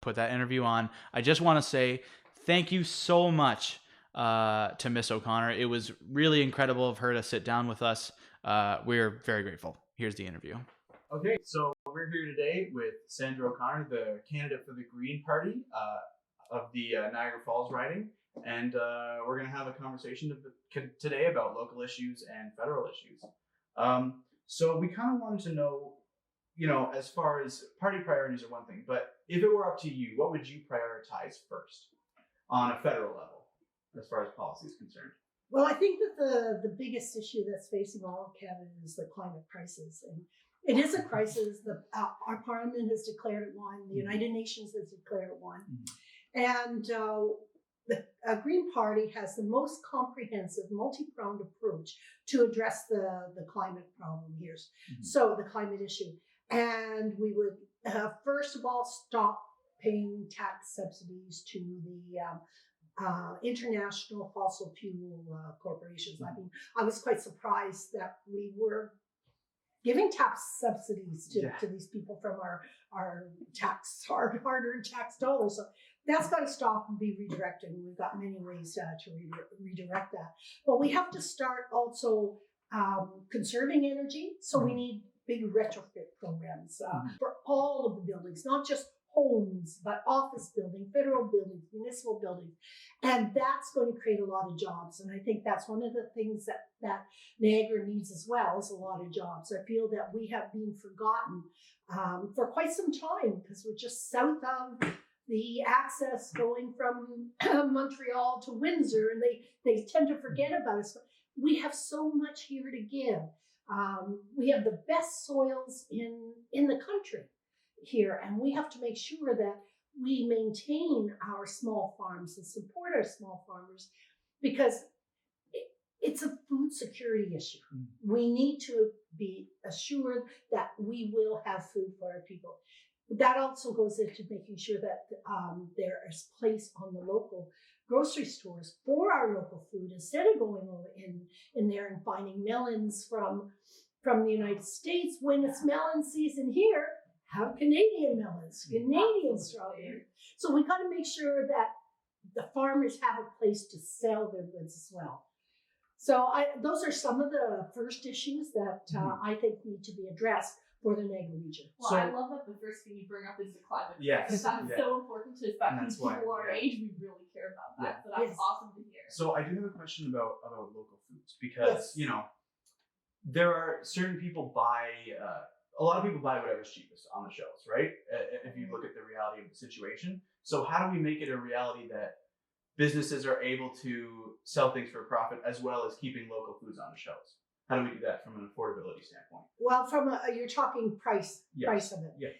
put that interview on, I just want to say thank you so much to Miss O'Connor. It was really incredible of her to sit down with us. We're very grateful. Here's the interview. Okay, so we're here today with Sandra O'Connor, the candidate for the Green Party of the Niagara Falls riding. And we're going to have a conversation today about local issues and federal issues. So we kind of wanted to know, as far as party priorities are one thing, but if it were up to you, what would you prioritize first on a federal level as far as policy is concerned? Well, I think that the biggest issue that's facing all of Canada is the climate crisis. And it is a crisis. Our parliament has declared it one. The United Nations has declared it one. And the Green Party has the most comprehensive, multi-pronged approach to address the climate problem here. So the climate issue. And we would, first of all, stop paying tax subsidies to the international fossil fuel corporations. I mean, I was quite surprised that we were giving tax subsidies to these people from our hard-earned tax dollars. So that's got to stop and be redirected. And we've got many ways to redirect that. But we have to start also conserving energy. So we need big retrofit programs for all of the buildings, not just homes, but office building, federal buildings, municipal buildings. And that's going to create a lot of jobs. And I think that's one of the things that Niagara needs as well, is a lot of jobs. I feel that we have been forgotten for quite some time because we're just south of the access going from Montreal to Windsor, and they tend to forget about us. But we have so much here to give. We have the best soils in the country here, and we have to make sure that we maintain our small farms and support our small farmers, because it's a food security issue. We need to be assured that we will have food for our people. That also goes into making sure that there is place on the local grocery stores for our local food, instead of going over in there and finding melons from the United States. When it's melon season here, have Canadian melons, Canadian strawberries. So we got to make sure that the farmers have a place to sell their goods as well. So those are some of the first issues that I think need to be addressed for the Niagara region. Well, I love that the first thing you bring up is the climate. Yes. Because that's so important to us, especially people our age, we really care about that. So that's awesome to hear. So I do have a question about local foods, because, there are certain people a lot of people buy whatever's cheapest on the shelves, right? If you look at the reality of the situation. So how do we make it a reality that businesses are able to sell things for a profit as well as keeping local foods on the shelves? How do we do that from an affordability standpoint? Well, you're talking price of it. Yeah.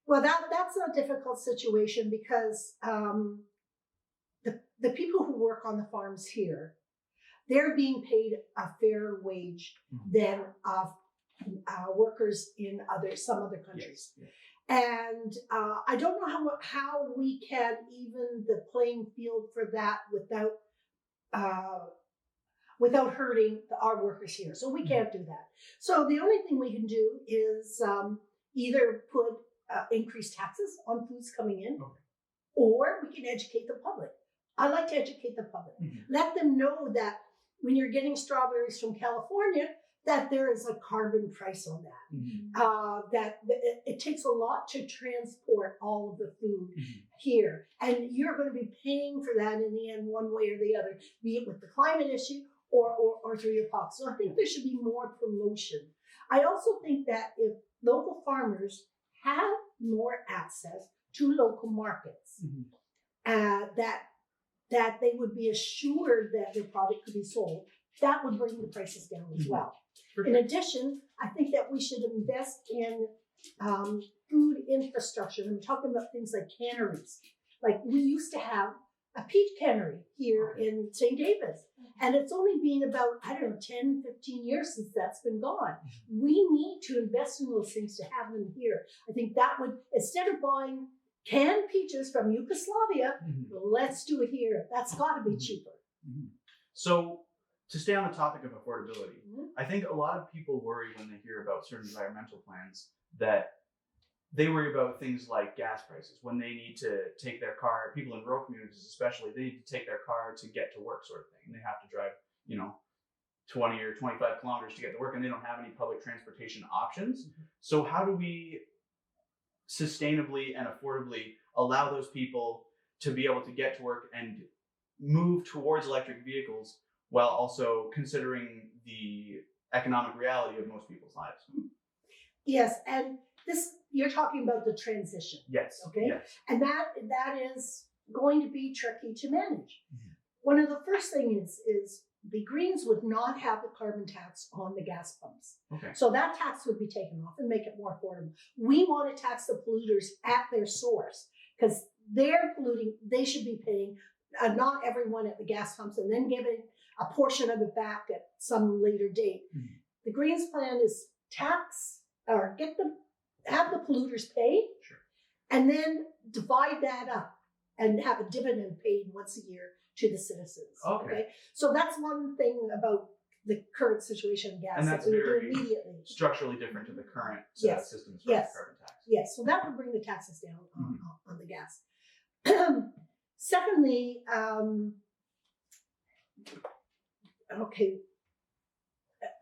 Well, that's a difficult situation, because the people who work on the farms here, they're being paid a fairer wage than workers in some other countries. Yes. And I don't know how we can even the playing field for that without hurting our workers here. So we can't do that. So the only thing we can do is either put increased taxes on foods coming in, or we can educate the public. I like to educate the public. Let them know that when you're getting strawberries from California, that there is a carbon price on that. That it takes a lot to transport all of the food here. And you're going to be paying for that in the end, one way or the other, be it with the climate issue or through your pocket. So I think there should be more promotion. I also think that if local farmers have more access to local markets, that they would be assured that their product could be sold, that would bring the prices down as well. In addition, I think that we should invest in food infrastructure. I'm talking about things like canneries. Like we used to have a peach cannery here in St. David's, and it's only been about, 10, 15 years since that's been gone. We need to invest in those things to have them here. I think that would, instead of buying canned peaches from Yugoslavia, let's do it here. That's got to be cheaper. Mm-hmm. So to stay on the topic of affordability, I think a lot of people worry when they hear about certain environmental plans that they worry about things like gas prices when they need to take their car. People in rural communities, especially, they need to take their car to get to work, sort of thing. And they have to drive, 20 or 25 kilometers to get to work, and they don't have any public transportation options. So how do we sustainably and affordably allow those people to be able to get to work and move towards electric vehicles while also considering the economic reality of most people's lives? Yes, and this, you're talking about the transition. Yes. Okay. Yes. And that is going to be tricky to manage. One of the first things is the Greens would not have the carbon tax on the gas pumps. Okay. So that tax would be taken off and make it more affordable. We want to tax the polluters at their source because they're polluting. They should be paying, not everyone at the gas pumps, and then giving a portion of it back at some later date. The Greens plan is tax or have the polluters pay, Sure, and then divide that up and have a dividend paid once a year to the citizens. Okay. So that's one thing about the current situation in gas and that's that we would very do immediately. structurally different to the current Yes. systems for Yes. carbon tax. Yes, so that would bring the taxes down on the gas. Secondly,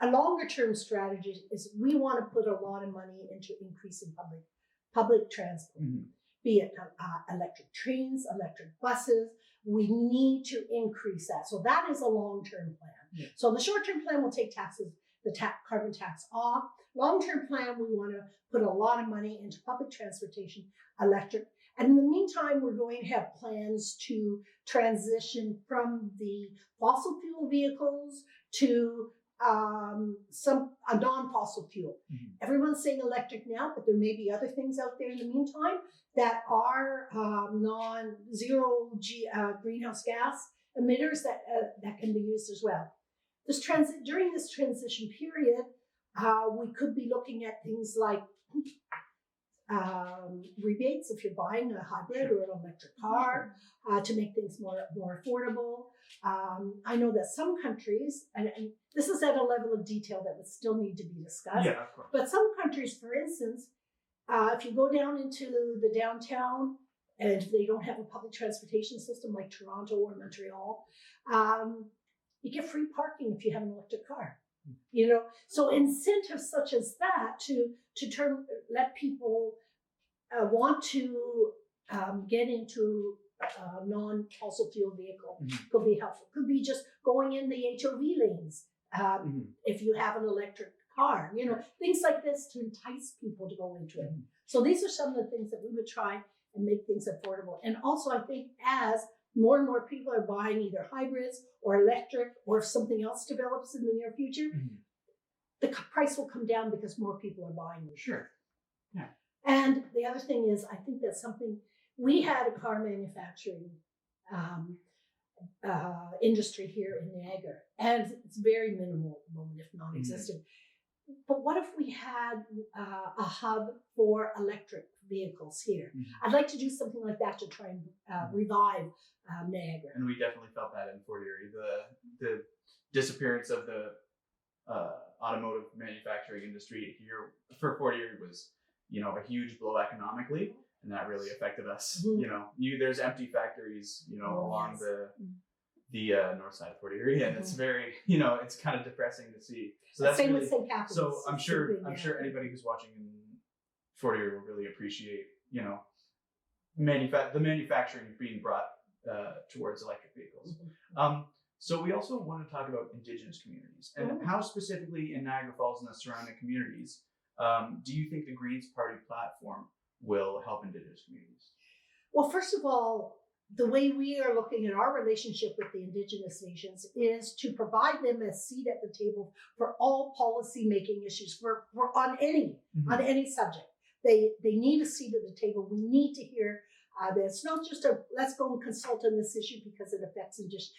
a longer term strategy is we want to put a lot of money into increasing public transport, be it electric trains, electric buses. We need to increase that. So that is a long-term plan. Yeah. So the short-term plan will take carbon tax off. Long-term plan, we want to put a lot of money into public transportation, electric. And in the meantime, we're going to have plans to transition from the fossil fuel vehicles to a non-fossil fuel. Everyone's saying electric now, but there may be other things out there in the meantime that are non-zero greenhouse gas emitters that can be used as well. During this transition period, we could be looking at things like rebates if you're buying a hybrid or an electric car to make things more affordable. I know that some countries, and this is at a level of detail that would still need to be discussed, Yeah, of course. but some countries, for instance, if you go down into the downtown and if they don't have a public transportation system like Toronto or Montreal, you get free parking if you have an electric car. So incentives such as that to let people want to get into a non-fossil fuel vehicle could be helpful. Could be just going in the HOV lanes if you have an electric car. Things like this to entice people to go into it. So these are some of the things that we would try and make things affordable. And also, I think as more and more people are buying either hybrids or electric, or if something else develops in the near future, the price will come down because more people are buying them. Sure. Yeah. And the other thing is, I think that's something, we had a car manufacturing industry here in Niagara, and it's very minimal at the moment, if non-existent. But what if we had a hub for electric vehicles here? I'd like to do something like that to try and revive Niagara. And we definitely felt that in Fort Erie. The disappearance of the automotive manufacturing industry here for Fort Erie was, a huge blow economically, and that really affected us. There's empty factories, along the north side of Fort Erie, and it's very, it's kind of depressing to see. So that's same really, with St. Catharines. so I'm sure anybody who's watching in Fort Erie will really appreciate, the manufacturing being brought towards electric vehicles. So we also want to talk about Indigenous communities and how specifically in Niagara Falls and the surrounding communities do you think the Greens Party platform will help Indigenous communities? Well, first of all, the way we are looking at our relationship with the Indigenous nations is to provide them a seat at the table for all policy making issues for on any subject. They need a seat at the table. We need to hear that it's not just let's go and consult on this issue because it affects Indigenous.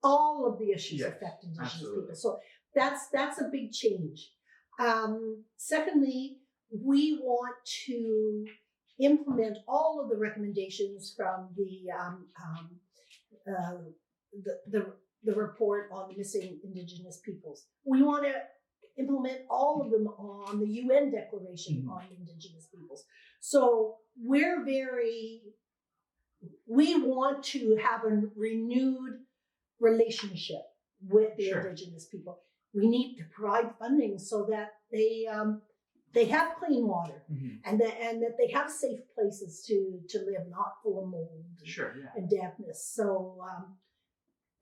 All of the issues affect Indigenous people. So that's a big change. Secondly, we want to implement all of the recommendations from the the report on missing Indigenous peoples. We want to implement all of them on the UN Declaration on Indigenous peoples. So we want to have a renewed relationship with the Indigenous people. We need to provide funding so that they have clean water and that they have safe places to live, not full of mold and dampness. So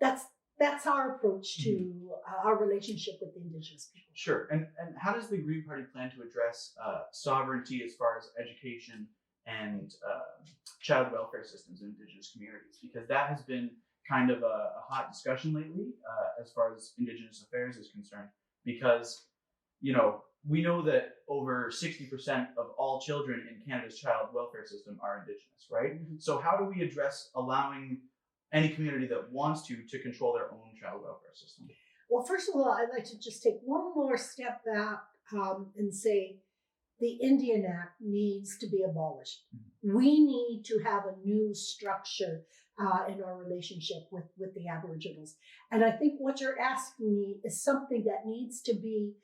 that's our approach to our relationship with the Indigenous people. Sure. And how does the Green Party plan to address sovereignty as far as education and child welfare systems in Indigenous communities? Because that has been kind of a hot discussion lately as far as Indigenous affairs is concerned. Because, we know that over 60% of all children in Canada's child welfare system are Indigenous, right? So how do we address allowing any community that wants to control their own child welfare system? Well, first of all, I'd like to just take one more step back and say the Indian Act needs to be abolished. We need to have a new structure in our relationship with the Aboriginals. And I think what you're asking me is something that needs to be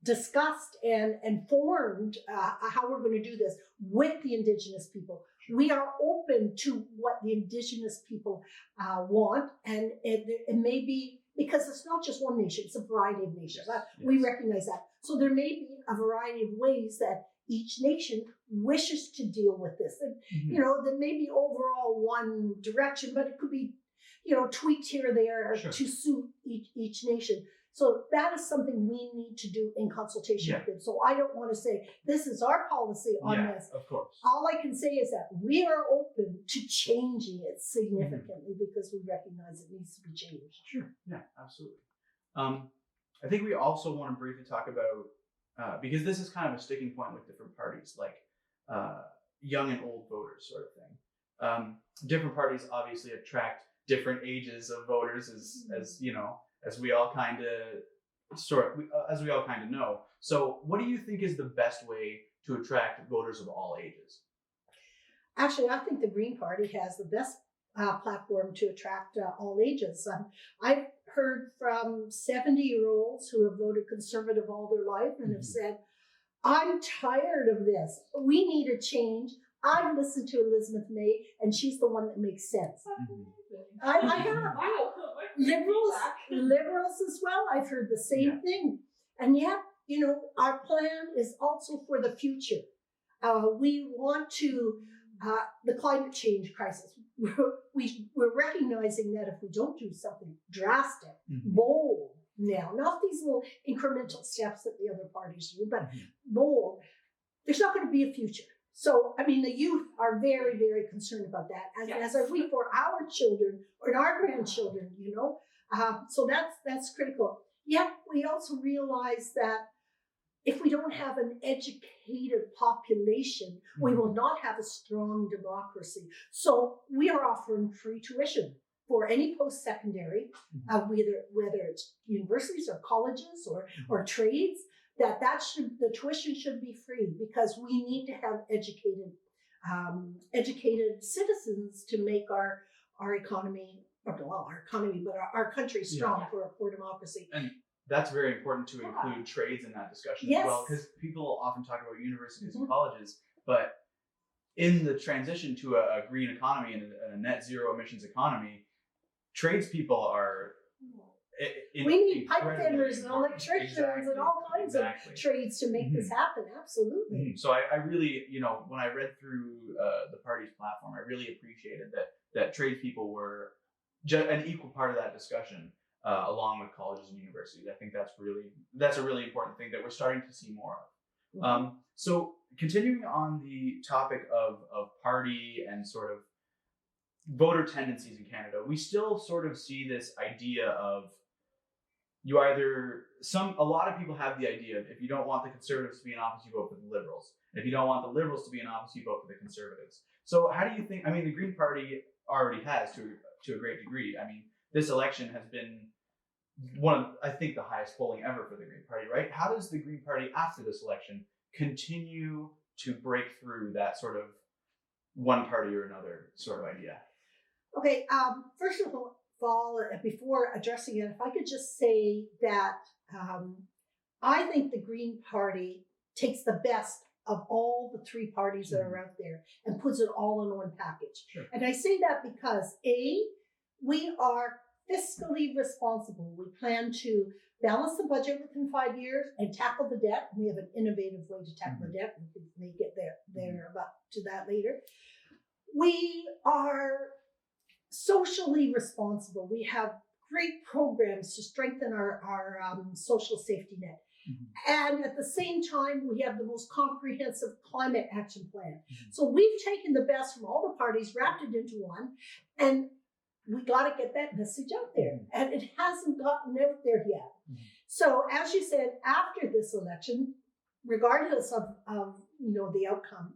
discussed and formed, how we're going to do this with the Indigenous people. We are open to what the Indigenous people want, and it may be, because it's not just one nation, it's a variety of nations. We recognize that. So there may be a variety of ways that each nation wishes to deal with this. And, there may be overall one direction, but it could be, tweaked here or there to suit each nation. So that is something we need to do in consultation with them. So I don't want to say, this is our policy on this. Of course. All I can say is that we are open to changing it significantly because we recognize it needs to be changed. Sure. Yeah, absolutely. I think we also want to briefly talk about, because this is kind of a sticking point with different parties, like young and old voters sort of thing. Different parties obviously attract different ages of voters as we all kind of know. So what do you think is the best way to attract voters of all ages? Actually, I think the Green Party has the best platform to attract all ages. I've heard from 70-year-olds who have voted Conservative all their life and have said, I'm tired of this. We need a change. I've listened to Elizabeth May, and she's the one that makes sense. I have. Liberals as well. I've heard the same thing. And yet, our plan is also for the future. We want to, the climate change crisis. We're recognizing that if we don't do something drastic, bold now, not these little incremental steps that the other parties do, but bold, there's not going to be a future. So, the youth are very, very concerned about that, as are we for our children or our grandchildren, so that's critical. Yet we also realize that if we don't have an educated population, we will not have a strong democracy. So we are offering free tuition for any post-secondary, whether it's universities or colleges or trades. The tuition should be free because we need to have educated citizens to make our economy, but our country strong for democracy. And that's very important to include trades in that discussion as well, because people often talk about universities and colleges, but in the transition to a green economy and a net zero emissions economy, tradespeople are we need pipe fitters and electricians and all kinds of trades to make this happen. Absolutely. So I really, when I read through the party's platform, I really appreciated that tradespeople were an equal part of that discussion, along with colleges and universities. I think that's a really important thing that we're starting to see more of. So continuing on the topic of party and sort of voter tendencies in Canada, we still sort of see this idea of a lot of people have the idea of, if you don't want the Conservatives to be in office, you vote for the Liberals. If you don't want the Liberals to be in office, you vote for the Conservatives. So how do you think, the Green Party already has to a great degree. This election has been one of, I think, the highest polling ever for the Green Party, right? How does the Green Party after this election continue to break through that sort of one party or another sort of idea? Okay, fall, before addressing it, if I could just say that I think the Green Party takes the best of all the three parties that are out there and puts it all in one package. Sure. And I say that because we are fiscally responsible. We plan to balance the budget within 5 years and tackle the debt. We have an innovative way to tackle the debt. We can get there, but to that later. We are socially responsible. We have great programs to strengthen our social safety net. And at the same time, we have the most comprehensive climate action plan. So we've taken the best from all the parties, wrapped it into one, and we got to get that message out there. And it hasn't gotten out there yet. So as you said, after this election, regardless of the outcome,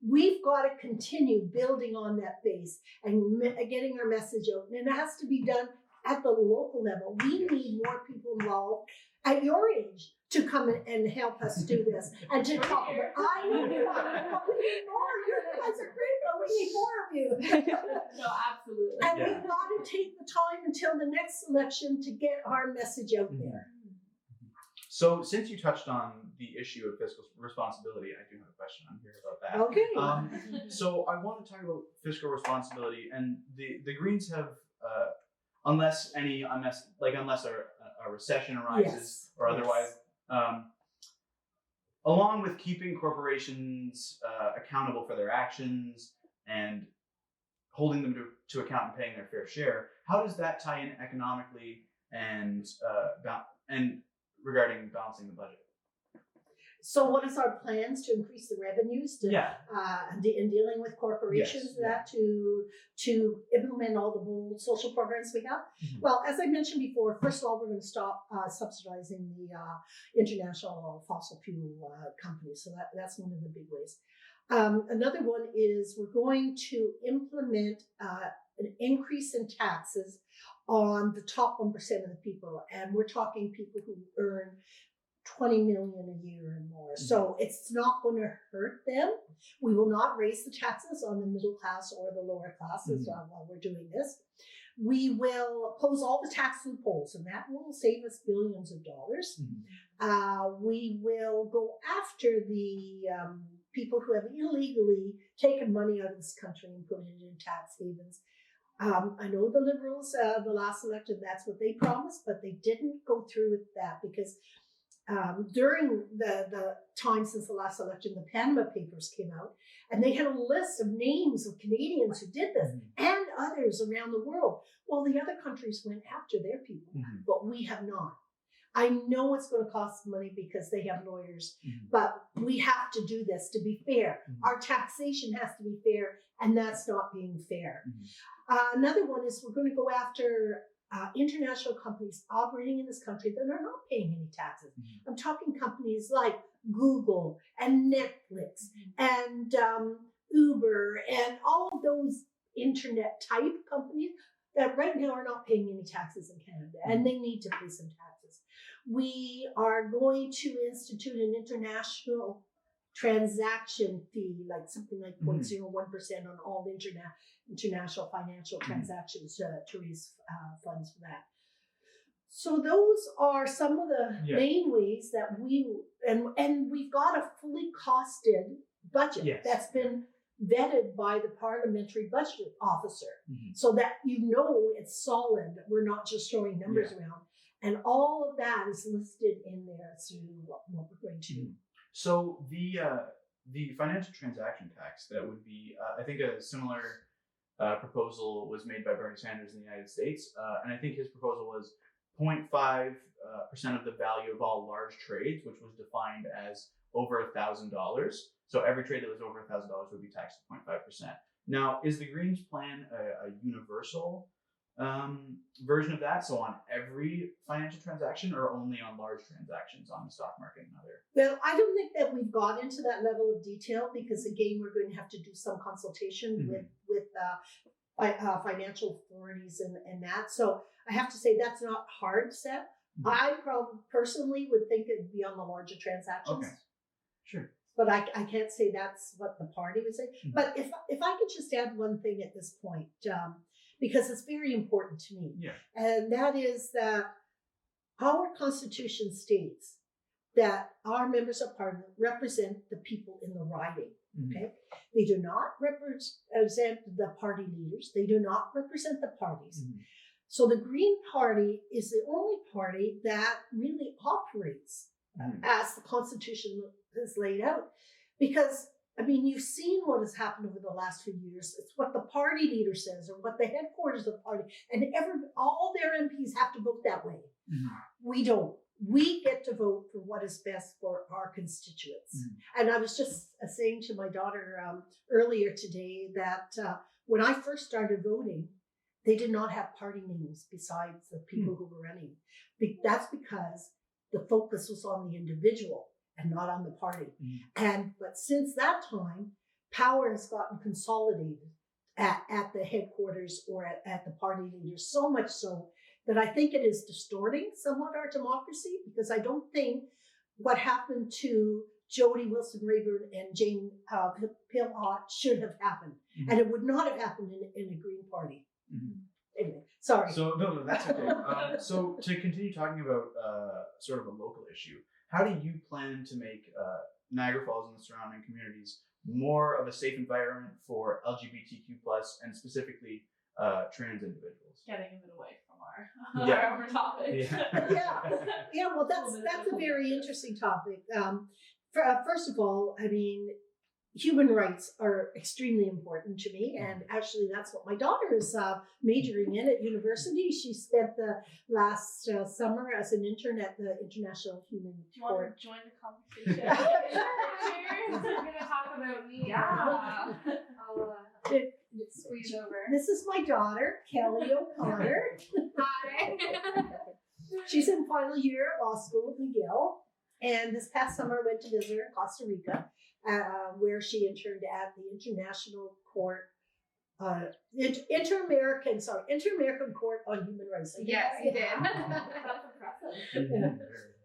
we've got to continue building on that base and getting our message out. And it has to be done at the local level. We need more people involved at your age to come in and help us do this and to talk about. I know, but we need more. You guys are great, but we need more of you. No, absolutely. And we've got to take the time until the next election to get our message out there. So since you touched on the issue of fiscal responsibility, I do have a question on here about that. Okay. So I want to talk about fiscal responsibility, and the Greens have, unless a recession arises or otherwise, along with keeping corporations accountable for their actions and holding them to account and paying their fair share, how does that tie in economically and regarding balancing the budget? So what is our plans to increase the revenues in dealing with corporations to implement all the bold social programs we have? Well, as I mentioned before, first of all, we're going to stop subsidizing the international fossil fuel companies. So that's one of the big ways. Another one is we're going to implement an increase in taxes on the top 1% of the people. And we're talking people who earn 20 million a year and more. So it's not going to hurt them. We will not raise the taxes on the middle class or the lower classes while we're doing this. We will close all the tax loopholes, and that will save us billions of dollars. We will go after the people who have illegally taken money out of this country and put it in tax havens. I know the Liberals, the last election, that's what they promised, but they didn't go through with that because during the time since the last election, the Panama Papers came out, and they had a list of names of Canadians who did this and others around the world. Well, the other countries went after their people, but we have not. I know it's going to cost money because they have lawyers, but we have to do this to be fair. Our taxation has to be fair, and that's not being fair. Another one is we're going to go after international companies operating in this country that are not paying any taxes. I'm talking companies like Google and Netflix and Uber and all of those internet type companies that right now are not paying any taxes in Canada, and they need to pay some taxes. We are going to institute an international transaction fee, like something like 0.01% on all international financial transactions to raise funds for that. So those are some of the main ways that and we've got a fully costed budget that's been vetted by the parliamentary budget officer, so that it's solid. We're not just throwing numbers around, and all of that is listed in there through what we're going to do. So the financial transaction tax, that would be, I think a similar proposal was made by Bernie Sanders in the United States, and I think his proposal was 0.5% of the value of all large trades, which was defined as over $1,000. So every trade that was over $1,000 would be taxed at 0.5%. Now, is the Greens plan a universal version of that, so on every financial transaction, or only on large transactions on the stock market and other? Well, I don't think that we've got into that level of detail because, again, we're going to have to do some consultation with financial authorities and that. So I have to say that's not hard set. I probably personally would think it'd be on the larger transactions. Okay, sure. But I can't say that's what the party would say. But if I could just add one thing at this point, because it's very important to me. Yeah. And that is that our Constitution states that our members of Parliament represent the people in the riding. Okay, they do not represent the party leaders. They do not represent the parties. So the Green Party is the only party that really operates as the Constitution has laid out. Because, I mean, you've seen what has happened over the last few years. It's what the party leader says or what the headquarters of the party, and all their MPs have to vote that way. We don't. We get to vote for what is best for our constituents. And I was just saying to my daughter earlier today that when I first started voting, they did not have party names besides the people who were running. That's because the focus was on the individual and not on the party. But since that time, power has gotten consolidated at the headquarters or at the party leaders, so much so that I think it is distorting somewhat our democracy, because I don't think what happened to Jody Wilson-Rayburn and Jane Pilhott should have happened. And it would not have happened in a Green Party. Anyway, sorry. So, no, that's okay. So to continue talking about sort of a local issue, how do you plan to make Niagara Falls and the surrounding communities more of a safe environment for LGBTQ plus and specifically trans individuals? Getting a bit away from our topic. Yeah. Well, that's a very interesting topic. First of all, I mean, human rights are extremely important to me, and actually, that's what my daughter is majoring in at university. She spent the last summer as an intern at the International Human Court. Do you want to join the conversation? We're going to talk about me. Yeah. Squeeze over. This is my daughter, Kelly O'Connor. Hi. She's in final year of law school at McGill, and this past summer went to visit her in Costa Rica, where she interned at the International Court, Inter-American Court on Human Rights. Yes, you did. That's impressive.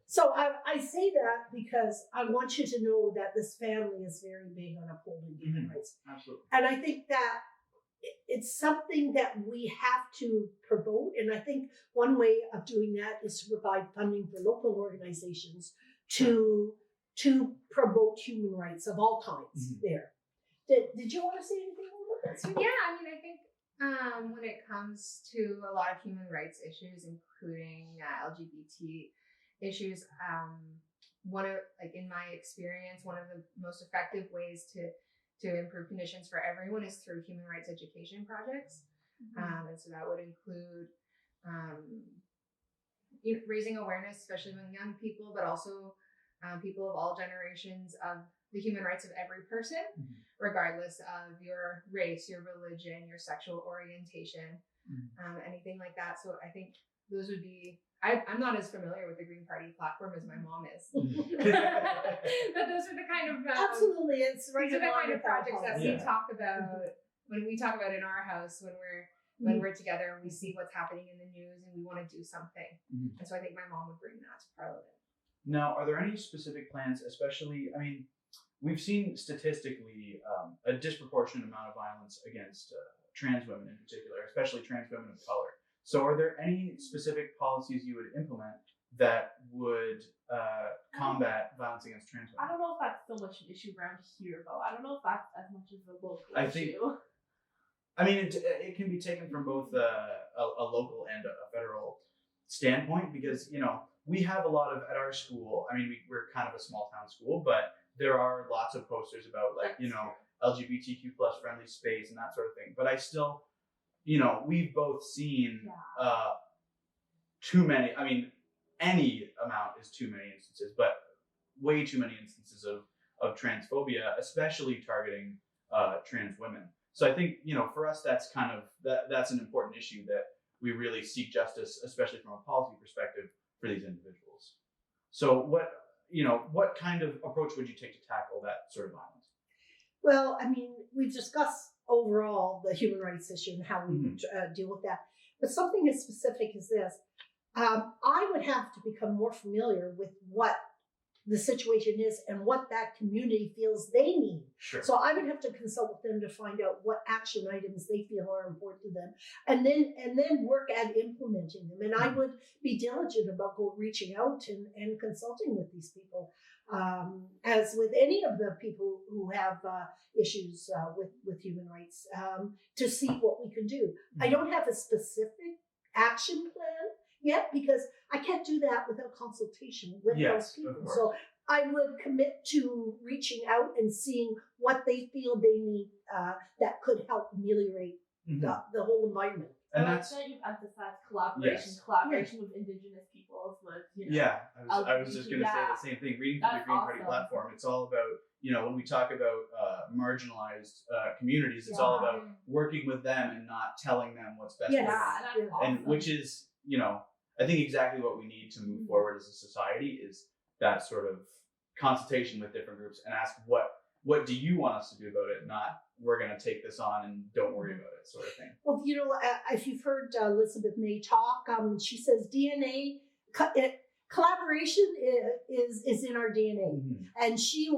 So I say that because I want you to know that this family is very big on upholding human rights. Absolutely. And I think that it's something that we have to promote. And I think one way of doing that is to provide funding for local organizations to promote human rights of all kinds there. Did you want to say anything about that? Yeah, I mean, I think when it comes to a lot of human rights issues, including LGBT issues, in my experience, one of the most effective ways to improve conditions for everyone is through human rights education projects. And so that would include raising awareness, especially among young people, but also people of all generations, of the human rights of every person, regardless of your race, your religion, your sexual orientation, anything like that. So I think those would be, I'm not as familiar with the Green Party platform as my mom is. But those are the kind of absolutely, it's right. These are the kind of projects that we talk about when we talk about in our house when we're together and we see what's happening in the news and we want to do something. And so I think my mom would bring that to Parliament. Now, are there any specific plans, especially, I mean, we've seen statistically a disproportionate amount of violence against trans women in particular, especially trans women of color. So are there any specific policies you would implement that would combat violence against trans women? I don't know if that's so much an issue around here, though. I don't know if that's as much as a local issue. I mean, it can be taken from both a local and a federal standpoint, because, you know, we have a lot of, at our school, I mean, we're kind of a small town school, but there are lots of posters about, like, you know, LGBTQ plus friendly space and that sort of thing. But I still, you know, we've both seen too many, I mean, any amount is too many instances, but way too many instances of transphobia, especially targeting trans women. So I think, you know, for us, that's kind of, that's an important issue that we really seek justice, especially from a policy perspective, for these individuals. So what kind of approach would you take to tackle that sort of violence? Well, I mean, we've discussed overall the human rights issue and how we would deal with that. But something as specific as this, I would have to become more familiar with what the situation is and what that community feels they need. Sure. So I would have to consult with them to find out what action items they feel are important to them, and then work at implementing them. And I would be diligent about reaching out and consulting with these people, as with any of the people who have issues with human rights, to see what we can do. I don't have a specific action plan yet because I can't do that without consultation with those people. So I would commit to reaching out and seeing what they feel they need that could help ameliorate the whole environment. And that's that you've emphasized collaboration with Indigenous peoples, with I was just going to say the same thing. Reading through the Green Party platform, it's all about when we talk about marginalized communities, it's all about working with them and not telling them what's best for them. That's awesome. And which is I think exactly what we need to move forward as a society is that sort of consultation with different groups and ask what do you want us to do about it, not we're going to take this on and don't worry about it sort of thing. Well, if you've heard Elizabeth May talk, she says DNA collaboration is in our DNA, and she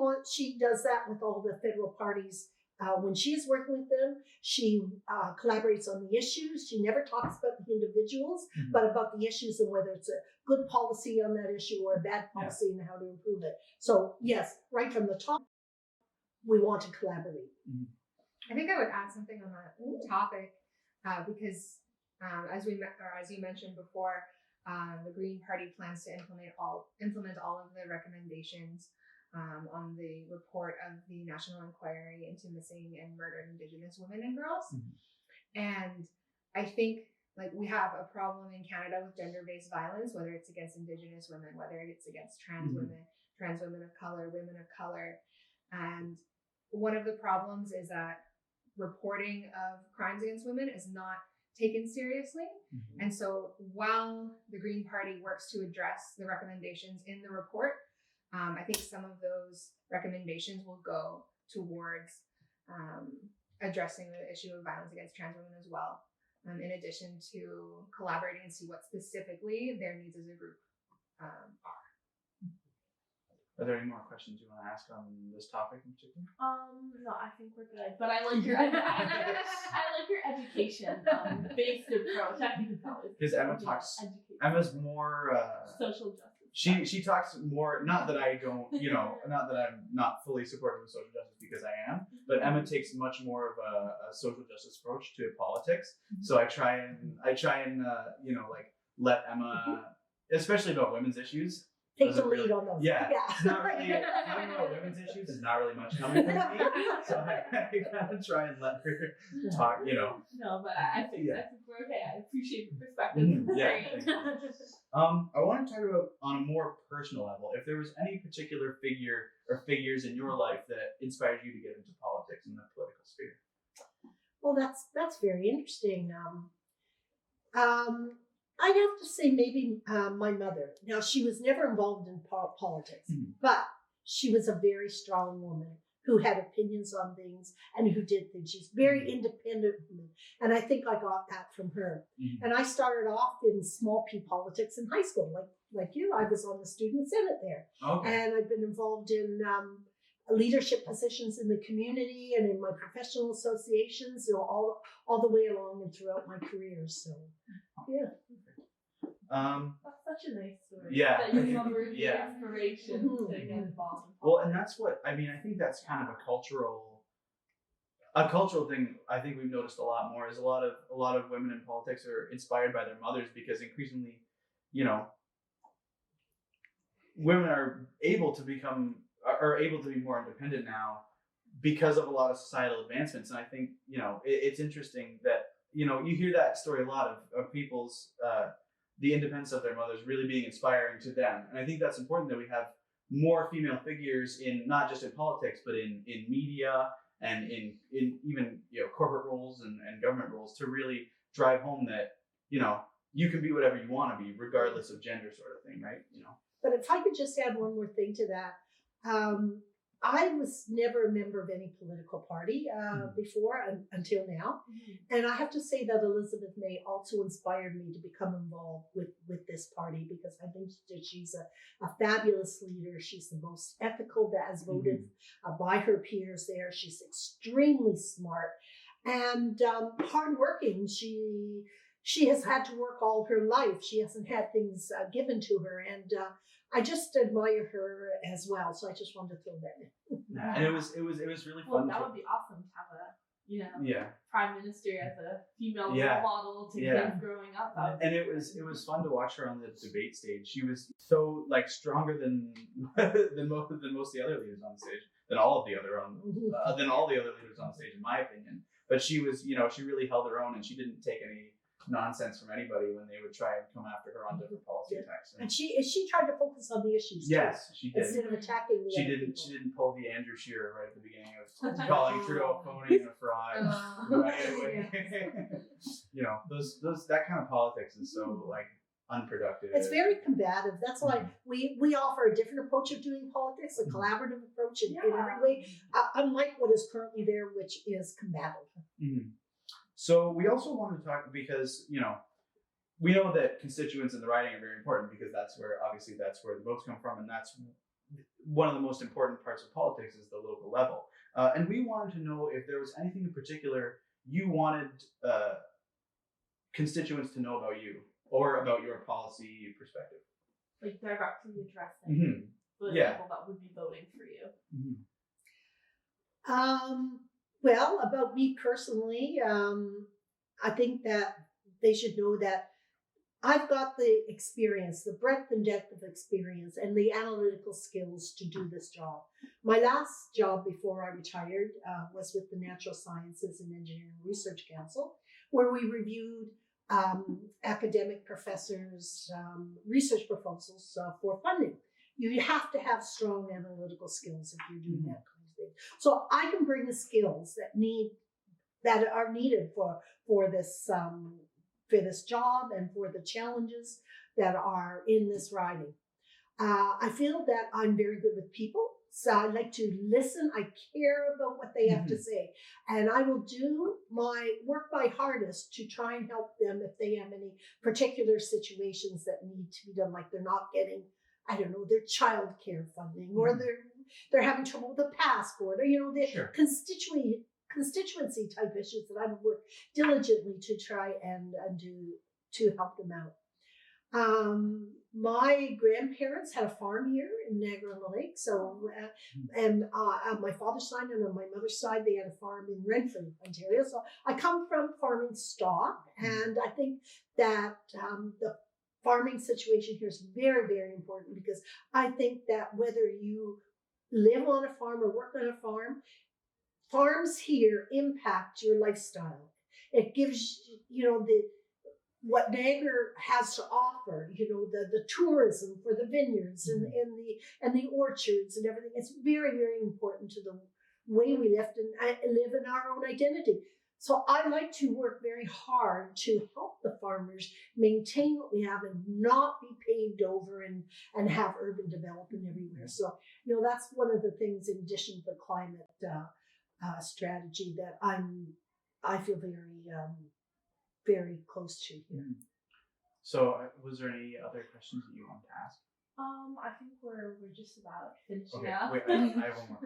does that with all the federal parties. When she is working with them, she collaborates on the issues. She never talks about the individuals, but about the issues and whether it's a good policy on that issue or a bad policy and how to improve it. So yes, right from the top, we want to collaborate. I think I would add something on that topic because as you mentioned before, the Green Party plans to implement all of the recommendations on the report of the National Inquiry into Missing and Murdered Indigenous Women and Girls. And I think we have a problem in Canada with gender-based violence, whether it's against Indigenous women, whether it's against trans women of color, women of color. And one of the problems is that reporting of crimes against women is not taken seriously. And so while the Green Party works to address the recommendations in the report, I think some of those recommendations will go towards addressing the issue of violence against trans women as well, in addition to collaborating and see what specifically their needs as a group are. Are there any more questions you want to ask on this topic in particular? No, I think we're good. But I like your education based approach. I think it's always because Emma's more social justice. She talks more. Not that I don't, not that I'm not fully supportive of social justice because I am, but Emma takes much more of a social justice approach to politics. So I try and let Emma, especially about women's issues. Take the lead on those. Yeah. It's not really talking about women's issues is not really much coming from me. So I gotta try and let her talk, No, but I think we're okay. I appreciate the perspective. I want to talk about on a more personal level, if there was any particular figure or figures in your life that inspired you to get into politics in the political sphere. Well, that's very interesting. I'd have to say maybe my mother. Now, she was never involved in politics, but she was a very strong woman who had opinions on things and who did things. She's very independent woman, and I think I got that from her. And I started off in small P politics in high school, like you. I was on the student senate there, and I've been involved in leadership positions in the community and in my professional associations, all the way along and throughout my career. So, yeah. That's such a nice story. Yeah. That you remember the inspiration to get involved. Well, and that's what I mean. I think that's kind of a cultural thing. I think we've noticed a lot more is a lot of women in politics are inspired by their mothers because increasingly, women are able to be more independent now because of a lot of societal advancements. And I think it's interesting that you hear that story a lot of people's the independence of their mothers really being inspiring to them. And I think that's important that we have more female figures in not just in politics, but in media and in even corporate roles and government roles to really drive home that you can be whatever you want to be regardless of gender, sort of thing, right? But if I could just add one more thing to that, I was never a member of any political party before until now. And I have to say that Elizabeth May also inspired me to become involved with this party, because I think that she's a fabulous leader. She's the most ethical that has voted by her peers there. She's extremely smart and hardworking. She has had to work all her life. She hasn't had things given to her. And I just admire her as well. So I just wanted to throw that in. Yeah, and it was really Well, fun. that would be awesome to have a prime minister as a female role model to kids growing up. And it was fun to watch her on the debate stage. She was so like stronger than most of the other leaders on the stage, than all the other leaders on stage, in my opinion. But she was, she really held her own, and she didn't take any nonsense from anybody when they would try and come after her on different policy attacks. And she tried to focus on the issues. Yes, too, she did. Instead of attacking the other people. She didn't pull the Andrew Shearer right at the beginning of calling Trudeau a phony and a fraud. Right away. Those that kind of politics is so like unproductive. It's very combative. That's why we offer a different approach of doing politics, a collaborative approach in every way, unlike what is currently there, which is combative. So we also want to talk, because we know that constituents in the riding are very important, because that's where the votes come from, and that's one of the most important parts of politics is the local level. And we wanted to know if there was anything in particular you wanted constituents to know about you or about your policy perspective. Like directly addressing the people that would be voting for you. Well, about me personally, I think that they should know that I've got the experience, the breadth and depth of experience, and the analytical skills to do this job. My last job before I retired was with the Natural Sciences and Engineering Research Council, where we reviewed academic professors' research proposals for funding. You have to have strong analytical skills if you're doing that kind of thing. So I can bring the skills that are needed for this job and for the challenges that are in this riding. I feel that I'm very good with people. So I like to listen. I care about what they have to say. And I will work my hardest to try and help them if they have any particular situations that need to be done, like they're not getting, I don't know, their child care funding, or they're having trouble with a passport, or, the constituency type issues that I would work diligently to try and do to help them out. My grandparents had a farm here in Niagara-on-the-Lake. So, on my father's side and on my mother's side, they had a farm in Renfrew, Ontario. So I come from farming stock, and I think that the farming situation here is very, very important, because I think that whether you live on a farm or work on a farm, farms here impact your lifestyle. It gives what Niagara has to offer, the tourism for the vineyards and the orchards and everything. It's very, very important to the way we live in our own identity. So I like to work very hard to help the farmers maintain what we have and not be paved over and have urban development everywhere. So, that's one of the things, in addition to the climate strategy, that I feel very, very close to here. So, was there any other questions that you want to ask? I think we're just about finishing Okay, up. wait, I have one more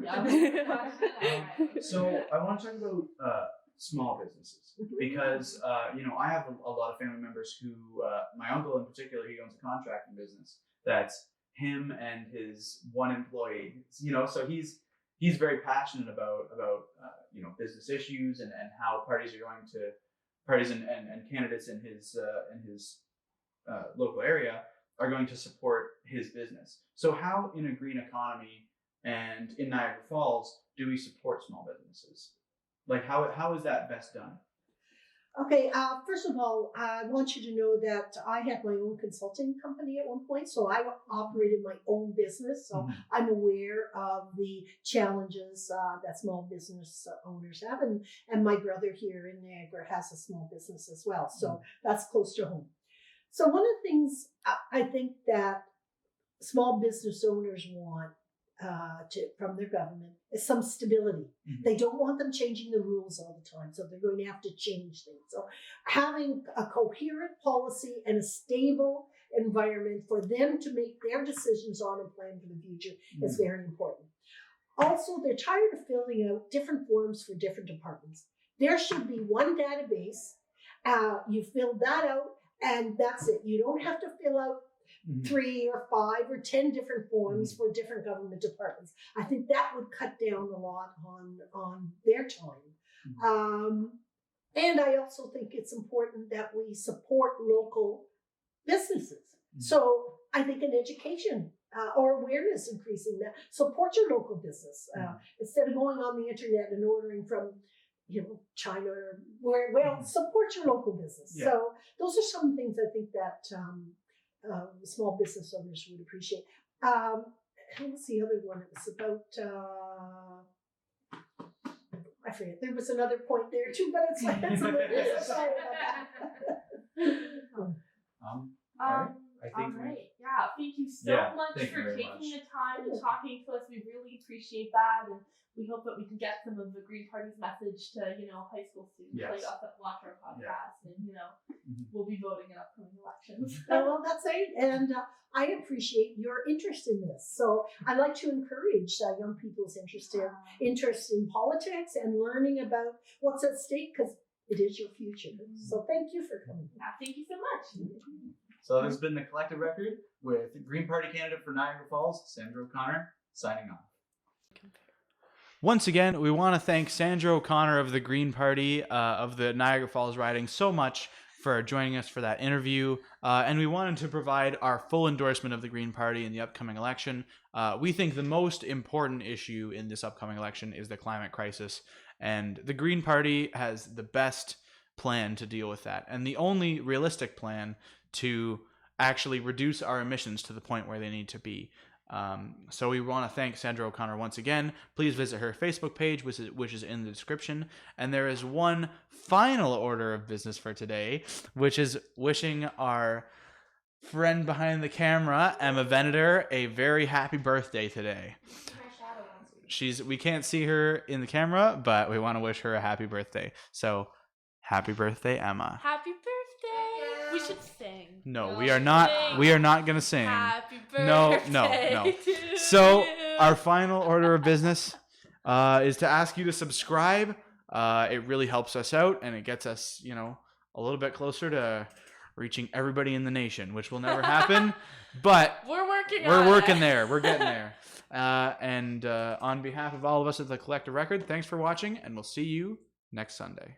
question. So I want to talk about small businesses, because I have a lot of family members who, my uncle in particular, he owns a contracting business that's him and his one employee. So he's very passionate about business issues and how parties and candidates in his local area are going to support his business. So how, in a green economy and in Niagara Falls, do we support small businesses? Like, how is that best done? Okay, first of all, I want you to know that I had my own consulting company at one point, so I operated my own business. So I'm aware of the challenges that small business owners have, and my brother here in Niagara has a small business as well. So that's close to home. So one of the things I think that small business owners want from their government is some stability. They don't want them changing the rules all the time, so they're going to have to change things. So having a coherent policy and a stable environment for them to make their decisions on and plan for the future is very important. Also, they're tired of filling out different forms for different departments. There should be one database. You fill that out, and that's it. You don't have to fill out 3 or 5 or 10 different forms for different government departments. I think that would cut down a lot on their time. And I also think it's important that we support local businesses. So I think an education or awareness increasing that. Support your local business instead of going on the internet and ordering from China or where. Well, support your local business. Yeah. So those are some things I think that small business owners would appreciate. What's the other one? It was about. I forget. There was another point there too, but it's like that's a little sorry about that. I think all right. Yeah. Thank you so much for taking the time and talking to us. We really appreciate that, and we hope that we can get some of the Green Party's message to high school students like us that watch our podcast, and we'll be voting in upcoming elections. Well, that's it, and I appreciate your interest in this. So I like to encourage young people's interest in politics and learning about what's at stake, because it is your future. So thank you for coming. Yeah, thank you so much. So this has been the Collective Record with Green Party candidate for Niagara Falls, Sandra O'Connor, signing off. Once again, we want to thank Sandra O'Connor of the Green Party of the Niagara Falls riding so much for joining us for that interview. And we wanted to provide our full endorsement of the Green Party in the upcoming election. We think the most important issue in this upcoming election is the climate crisis. And the Green Party has the best plan to deal with that, and the only realistic plan to actually reduce our emissions to the point where they need to be. So we want to thank Sandra O'Connor once again. Please visit her Facebook page, which is in the description. And there is one final order of business for today, which is wishing our friend behind the camera, Emma Venator, a very happy birthday today. We can't see her in the camera, but we want to wish her a happy birthday. So happy birthday, Emma. Happy birthday. We should sing. No, we are not. Sing. We are not going to sing. Happy birthday. No. So our final order of business is to ask you to subscribe. It really helps us out, and it gets us, a little bit closer to reaching everybody in the nation, which will never happen. But we're working there. We're getting there. And on behalf of all of us at the Collective Record, thanks for watching, and we'll see you next Sunday.